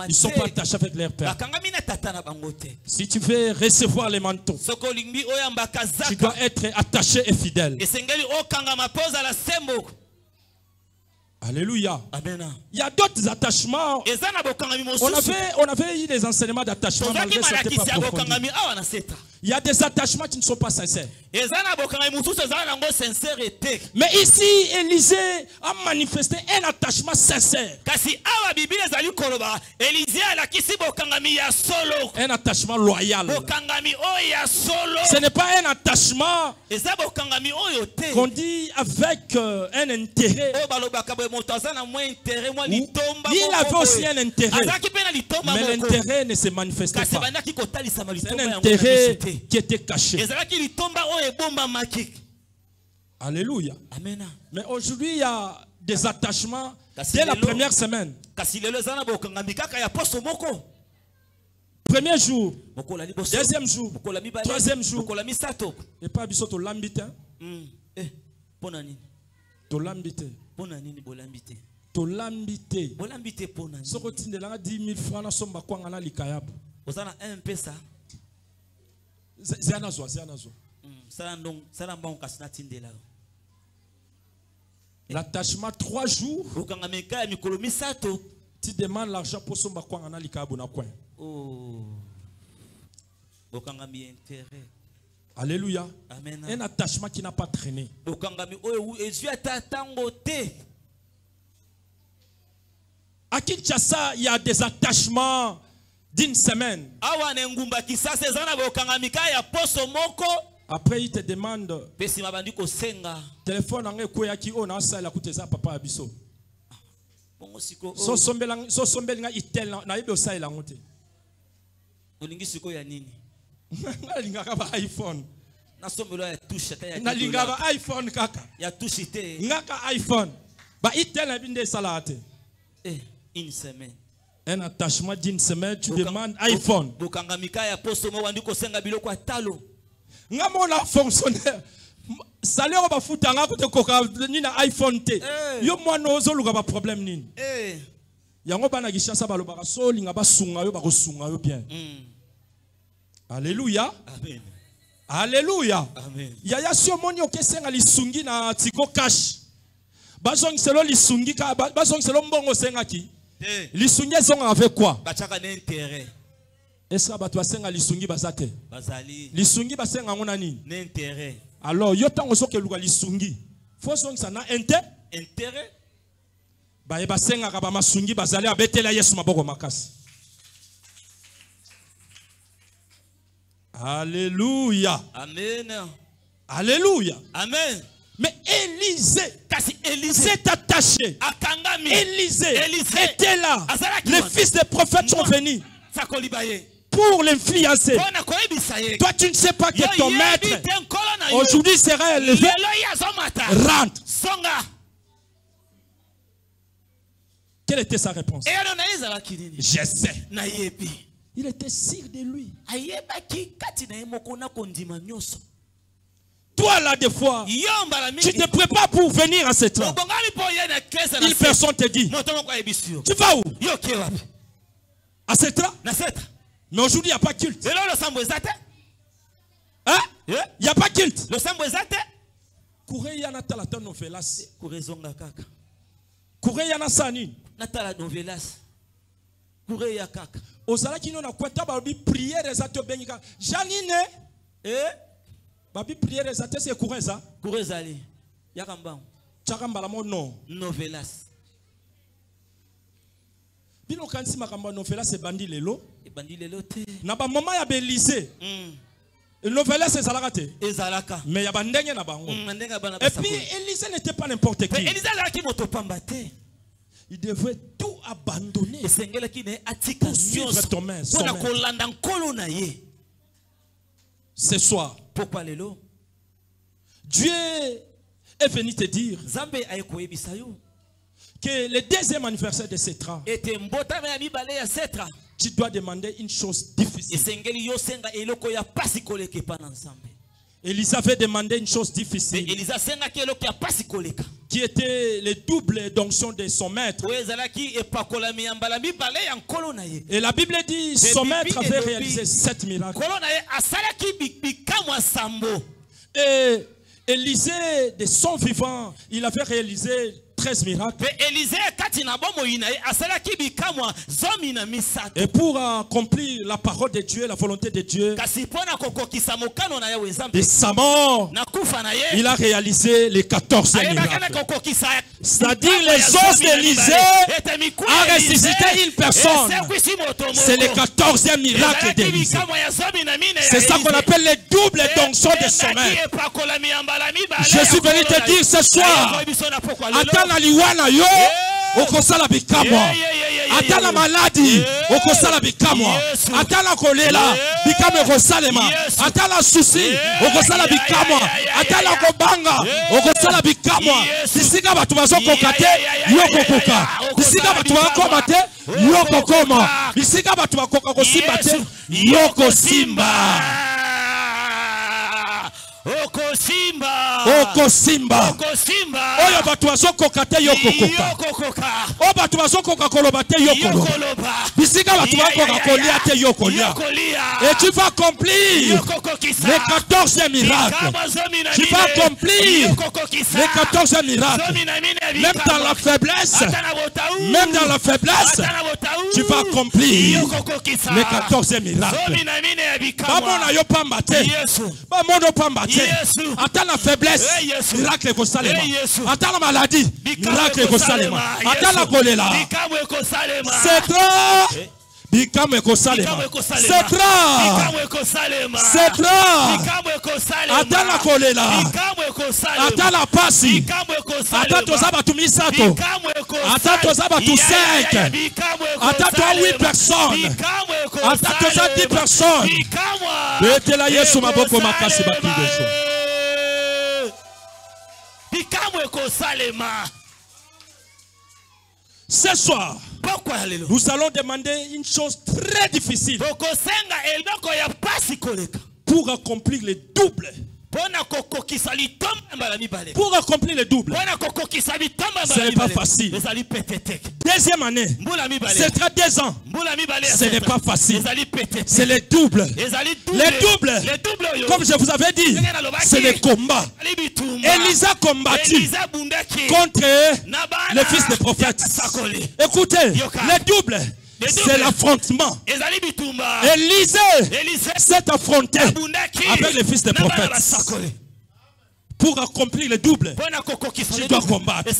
ne sont pas attachés avec leur père. Si tu veux recevoir les manteaux, tu dois être attaché et fidèle. Alléluia. Amen. Il y a d'autres attachements. On avait eu des enseignements d'attachement malgré ce n'était pas approfondi. Il y a des attachements qui ne sont pas sincères. Mais ici, Élisée a manifesté un attachement sincère. Un attachement loyal. Ce n'est pas un attachement qu'on dit avec un intérêt. Il avait aussi un intérêt. Mais l'intérêt ne se manifestait pas. C'est un intérêt qui était caché. Alléluia. Amen. Mais aujourd'hui, il y a des attachements dès la première semaine. Premier jour, deuxième jour, troisième jour, et pas bisoto lambite. To lambite. To lambite. Soko tindela 10 000 francs na somba kwanga na likayabo. Ozana un pesa. Zianazwa. L'attachement 3 jours. Tu demandes l'argent pour somba kwanga na likayabo na coin. Oh. Alléluia. Amen. Un attachement qui n'a pas traîné. À Kinshasa, il y a des attachements d'une semaine. Après, il te demande téléphone en qui on a ça la coûte ça papa abiso. So sombelinga itel na ibe ça la ngote. Nalinga ba iPhone. Na linga ba iPhone kaka. Ya touche te. Ngaka iPhone. Ba itel na binde salate. Une semaine. Un attachement d'une semaine, tu demandes iPhone. Ngamona fonctionnaire. Salaire ba futanga ko te koka ni na iPhone te. Yo mwana ozoluka ba problème nini? Yango bana gishasa balobaka so linga ba sunga yo ba ko sunga yo bien. Alléluia. Amen. Alléluia. Amen. Yaya sio monyo kesenga lisungi na tiko cash. Bazong selo lisungi ka bazong selo mbongo senga ki. Lisungi zonga avec quoi? Bachaka n'intérêt. Est-ce que bato basenga lisungi bazate? Bazali. Lisungi basenga ngona nini? N'intérêt. Alors yo tango soke luka lisungi. Faut zonga ça na intérêt. Ba basenga ka ba masungi bazali abetela Yesu maboko makasi. Alléluia. Amen. Alléluia. Amen. Mais Élisée s'est attaché. Élisée était là. Les fils des prophètes sont venus pour l'influencer. Toi, tu ne sais pas que ton maître aujourd'hui sera élevé. Rentre. Quelle était sa réponse? Je sais. Il était sûr de lui. Toi là des fois, tu te prépares pour venir à cette heure. Une personne te dit, tu vas où? À cette heure? Mais aujourd'hui il n'y a pas culte. Hein? Il n'y a pas culte. Courez yana talata novelas. Courez yana sani. Natala novelas. Courez ya kaka. Ozala kino na kweta ba bi prière ezato benyika. Janine. Babi prière ezato c'est courez ça. Courez ali. Yakamba. Chakamba la mo non. Novelas. Bino kansi makamba novelas c'est bandi lelo. E bandi lelo te. Na ba mama ya Élysée. Novelas c'est zalaka te. Ezalaka. Mais ya bandenge na bango. Et puis Élysée n'était pas n'importe qui. Élysée là qui moto pambate. Il devait tout abandonner pour suivre ton main. Ce soir, Dieu est venu te dire que le deuxième anniversaire de Cetra, tu dois demander une chose difficile. Élisa avait demandé une chose difficile qui était le double d'onction de son maître. Et la Bible dit son maître avait réalisé 7 miracles. Et Élisée, de son vivant, il avait réalisé 13 miracles. Et pour accomplir la parole de Dieu, la volonté de Dieu, de sa mort, il a réalisé les 14 miracles. C'est-à-dire les os d'Élisée a ressuscité une personne. C'est le 14e miracle d'Élisée. C'est ça qu'on appelle les doubles d'onction de son maître. Je suis venu te dire ce soir, Atana liwana yo, okosala bikamwa. Atana maladi, okosala bikamwa. Atana kolela, bikamwe kosalema. Atana susi, okosala bikamwa. Atana kobanga, okosala bikamwa. Sisika batu bazokoka te, yo kokoka. Bisika batu bakoma te, yoko koma. Bisika batu bakoka kosimba te, yoko simba. Oko simba. Oyo batu bazokoka te yoko koka. O batu bazokoka koloba te yoko loba. Bisika batu bakoka kolia te yoko lia. Et tu vas accomplir les 14 miracles. Tu vas accomplir les 14 miracles. Même dans la faiblesse, tu vas accomplir les 14 miracles. Bamona yo pambate. Bamono pambate. Attends la faiblesse, miracle est salema. Attends la maladie, miracle est salema. Attends la choléra, c'est trop. Bikam ekosalema. C'est trop. Attends la choléra. Attends la pasi. Attends toi ça tu misato. Attends toi ça tu 5. Attends toi 8 personnes. Attends toi ça 10 personnes. Bete la Yesu maboko makasi bakideso. Ce soir, nous allons demander une chose très difficile pour accomplir le double. Pour accomplir le double, ce n'est pas facile. Deuxième année, c'est 2 ans. Ce n'est pas facile. C'est le double. Les doubles, comme je vous avais dit, c'est le combat. Élisa combattu contre le fils des prophètes. Écoutez, le double, c'est l'affrontement. Élisée s'est affronté avec les fils des prophètes. Pour accomplir le double, tu dois combattre.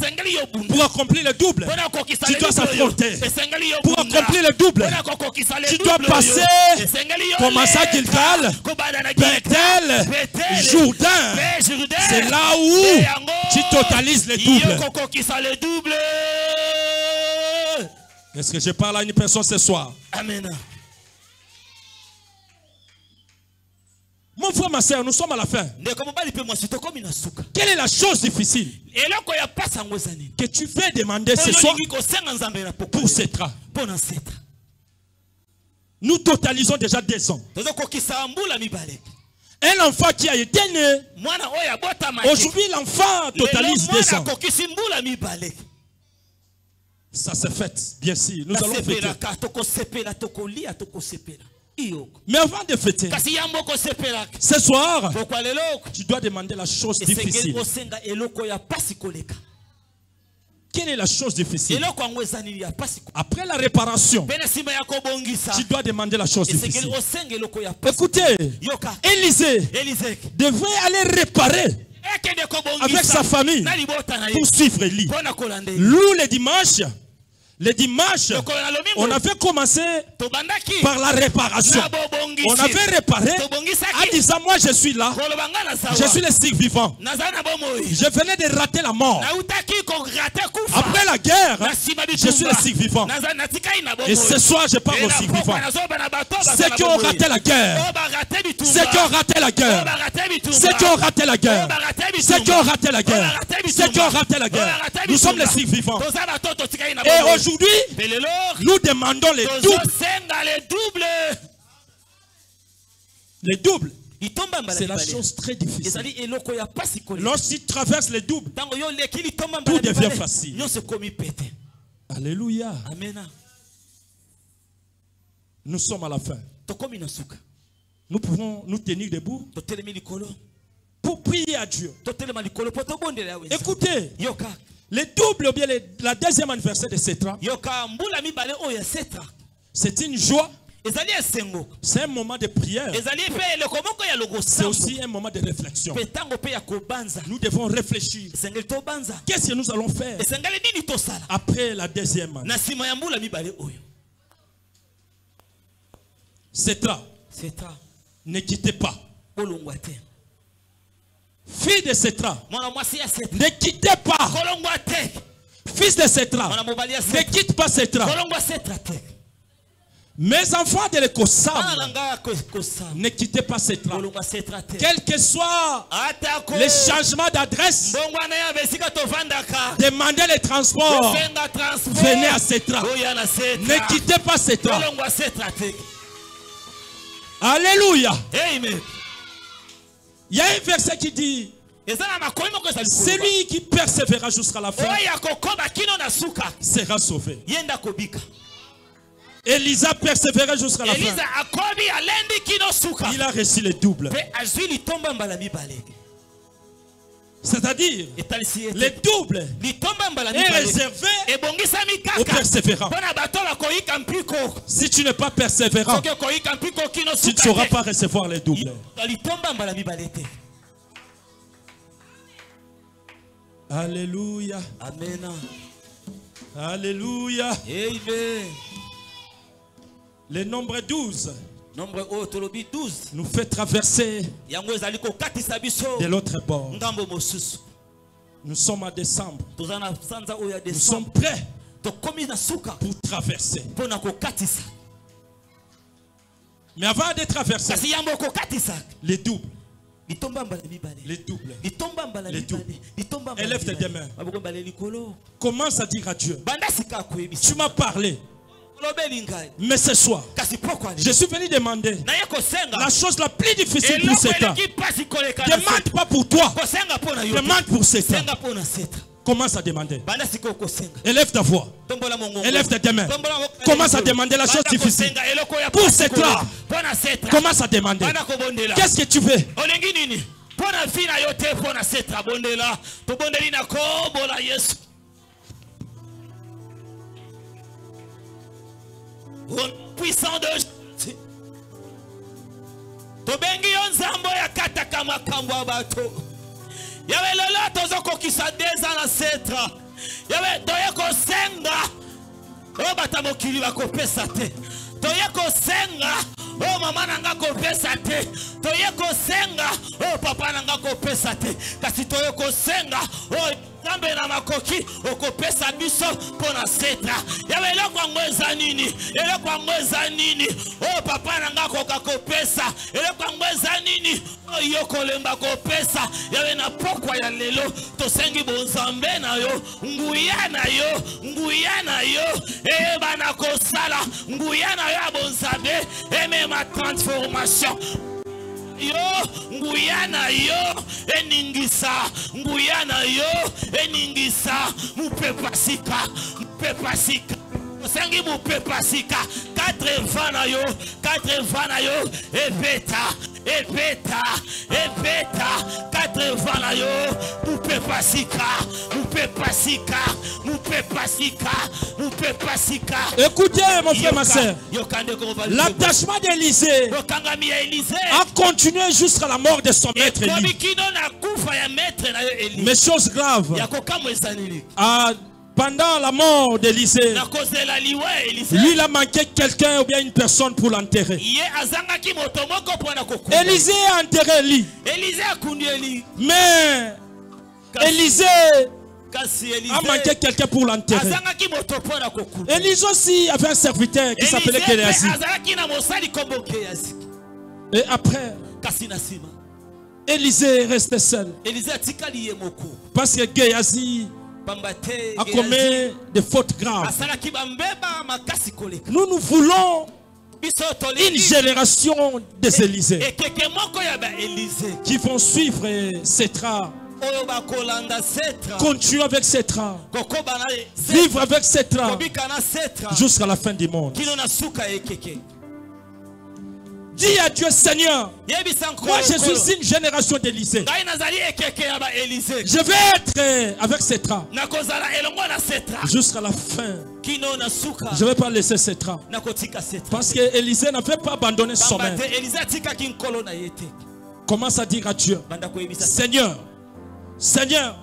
Pour accomplir le double, tu dois s'affronter. Pour accomplir le double, tu dois passer comme à Gilgal, Bethel, Jourdain. C'est là où tu totalises le double. Est-ce que je parle à une personne ce soir? Amen. Mon frère, ma soeur, nous sommes à la fin. Quelle est la chose difficile que tu veux demander ce soir pour cette âme? Nous totalisons déjà 2 ans. Un enfant qui a été né, aujourd'hui l'enfant totalise 2 ans. Ça se fête, bien sûr. Nous allons fêter. Mais avant de fêter, ce soir, tu dois demander la chose difficile. Quelle est la chose difficile? Après la réparation, tu dois demander la chose difficile. Écoutez, Élisée devait aller réparer avec sa famille pour suivre Élie. Nous, le dimanche, on avait commencé par la réparation. On avait réparé en disant, moi je suis là, je suis le survivant. Je venais de rater la mort. Après la guerre, je suis le survivant. Et ce soir, je parle aux survivants. Ceux qui ont raté la guerre, ceux qui ont raté la guerre, ceux qui ont raté la guerre, ceux qui ont raté la guerre, ceux qui ont raté la guerre, nous sommes les survivants. Et aujourd'hui, nous demandons les doubles. Les doubles, c'est la chose très difficile. Lorsqu'il traverse les doubles, tout devient facile. Alléluia. Nous sommes à la fin. Nous pouvons nous tenir debout pour prier à Dieu. Écoutez, le double ou bien la deuxième anniversaire de Setra, c'est une joie. C'est un moment de prière. C'est aussi un moment de réflexion. Nous devons réfléchir. Qu'est-ce que nous allons faire après la deuxième année? Setra, ne quittez pas. Fille de Setra, ne quittez pas. Fils de Setra, ne quitte pas Setra. Mes enfants de l'Écossam, ne quittez pas cette là. Quel que soit les changements d'adresse, demandez les transports. Venez à cette là. Ne quittez pas cette là. Alléluia. Amen. Il y a un verset qui dit, celui qui persévérera jusqu'à la fin sera sauvé. Élisa persévérait jusqu'à la fin. Il a reçu le double. C'est-à-dire, le double est réservé aux persévérants. Si tu n'es pas persévérant, tu ne sauras pas recevoir le double. Alléluia. Amen. Alléluia. Amen. Le nombre 12 nous fait traverser de l'autre bord. Nous sommes en décembre. Nous sommes prêts pour traverser. Mais avant de traverser, les doubles. Les doubles. Les doubles. Élève tes deux mains. Commence à dire à Dieu, tu m'as parlé. Mais ce soir, je suis venu demander la chose la plus difficile pour cet an. Demande pas pour toi. Demande pour cet an. Commence à demander. Élève ta voix. Élève tes deux mains. Commence à demander la chose difficile. Pour cet an, commence à demander. Qu'est-ce que tu veux? Puissant de Jésus. Tobengi onzambo ya kataka makambo abato. Yawe lelo tozoko kisa deza na setra. Yawe toyeko senga. O batamokili bakopesa te. Toyeko senga. Oh mama nanga kopesa te. Toyeko senga. Oh papa nanga kopesa te. Kasi toyeko senga. Oh Zambe na makoki okopesa biso pona setra. Yawe eloko ngweza nini? Eloko ngweza nini? Oh papa nanga kokopesa. Eloko ngweza nini? Oh yoko lemba kopesa. Yawe na pokwa ya lelo tosengi bonzambe na yo, nguya na yo, nguya na yo. Bana kosala nguya na yo bonzambe. Eme ma transformation. Yo nguyana yo eningisa nguyana yo eningisa mupepasika sengi mupepasika 80 na yo ebeta 80 na yo mupepasika. Écoutez mon frère, ma soeur, l'attachement d'Élisée a continué jusqu'à la mort de son maître Élie. Mais chose grave, pendant la mort d'Élisée, lui il a manqué quelqu'un ou bien une personne pour l'enterrer. Élisée a enterré Élie. Mais Élisée a manqué quelqu'un pour l'enterrer. Élisée aussi avait un serviteur qui s'appelait Géhazi. Et après, Élisée est resté seul. Parce que Géhazi a commis des fautes graves. Nous voulons une génération des Élysées qui vont suivre Sétra, continuer avec Sétra, vivre avec Sétra jusqu'à la fin du monde. Dis à Dieu, Seigneur, moi je suis une génération d'Élysée. Je vais être avec Sétra jusqu'à la fin. Je ne vais pas laisser Sétra. Parce que Élisée n'avait pas abandonné son maître. Commence à dire à Dieu, Seigneur,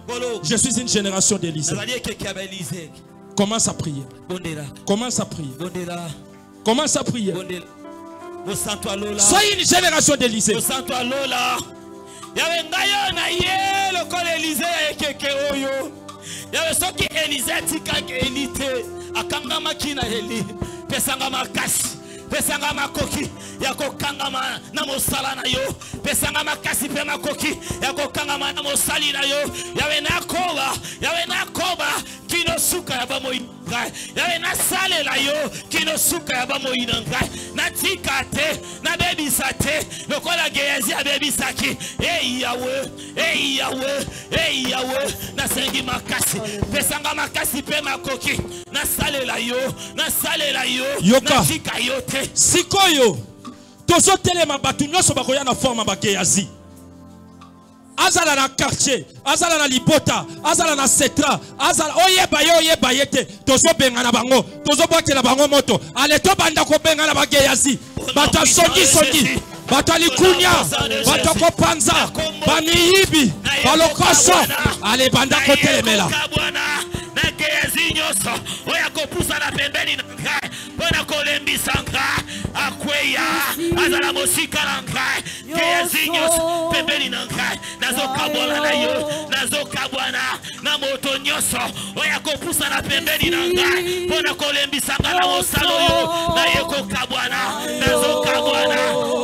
je suis une génération d'Élysée. Commence à prier. Commence à prier. Commence à prier. Soyez une génération d'Élysée. pesanga makoki ya kokangama na mosala na yo, pesanga makasi pe makoki ya kokangama na mosali na yo. Yawe nakoba kino suka ya ba moyinga, yawe na sale la yo kino suka ya ba moyinga, na tikate na bebisa te lokola Gehazi ya bebisaki. Hey Yahweh, hey Yahweh, hey Yahweh, na sengi makasi, pesanga makasi pe makoki na sale la yo, na sale la yo, na tika yo te. Sikoyo tozo telema batu nyonso bakoya na forme ba Gehazi. Azala na quartier, azala na libota, azala na setra, azala oyeba yete, tozo benga na bango, tozo boke na bango moto. Ale to banda ko benga na ba Gehazi. Bata songi, bata likunya, bata ko panza, baniyibi, balokoso, ale banda ko telemela. Na Gehazi nyoso oya kopusa na pembeni na ngai pona kolembisa ngai akweya azala mosika na ngai. Gehazi nyoso pembeni na ngai nazokabwana na yo, nazokabwana na moto nyoso oya kopusa na pembeni na ngai pona kolembisa ngai na mosalo yo na yeko kabwana, nazokabwana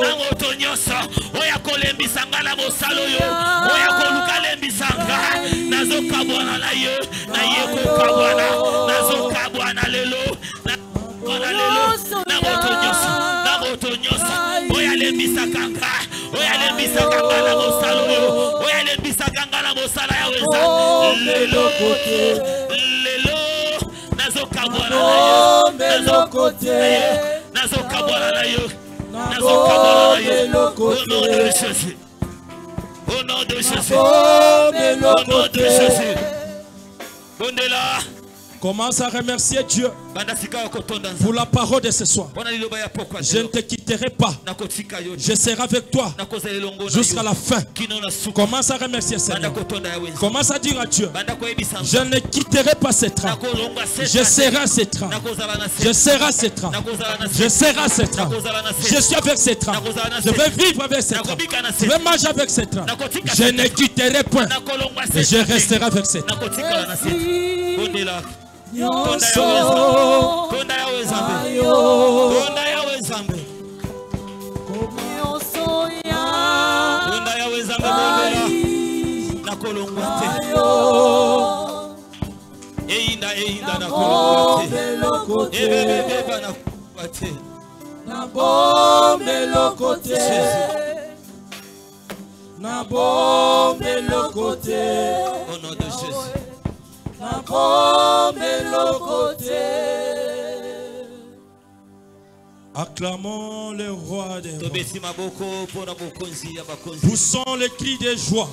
na moto nyoso oya kolembisa ngai na mosalo yo oya koluka lembisa ngai nazokabwana na yo na yeko kabwana, nazokabwana lelo na moto nyoso oya lembisa kanga, oya lembisa kanga na mosalo yo, oya lembisa kanga na mosala ya weza lelo nazokabwana na yo, nazokabwana na yo, nazokabwana na yo, au nom de Jésus, au nom de Jésus, au nom de Jésus. Bondela. Commence à remercier Dieu pour la parole de ce soir. Je ne te quitterai pas. Je serai avec toi jusqu'à la fin. Commence à remercier Seigneur. Commence à dire à Dieu, je ne quitterai pas ce train. Je serai ce train. Je serai ce train. Je serai ce train. Je suis avec ce train. Je vais vivre avec ce train. Je vais manger avec ce train. Je ne quitterai point. Et je resterai avec ce train. Tonda au nom de Jésus. Acclamons le roi des rois. Poussons les cris de joie.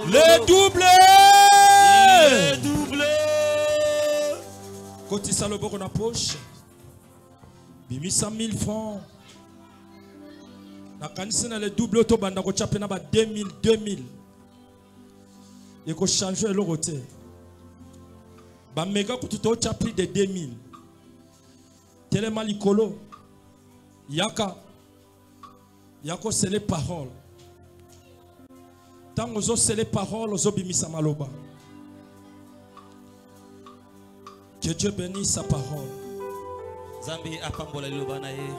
Les doublés. Kotisa le boko na poche. Bimisa 1000 francs. Na kanisa na le double to banda ko chapena ba 2000. Et qu'on change le côté. Ba mega ko tuto chapri de 2000. Tellement likolo. Yako c'est les paroles. Tant ozo c'est les paroles ozo bimisa maloba. Que Dieu bénisse sa parole. Zambi apambola liloba na ye.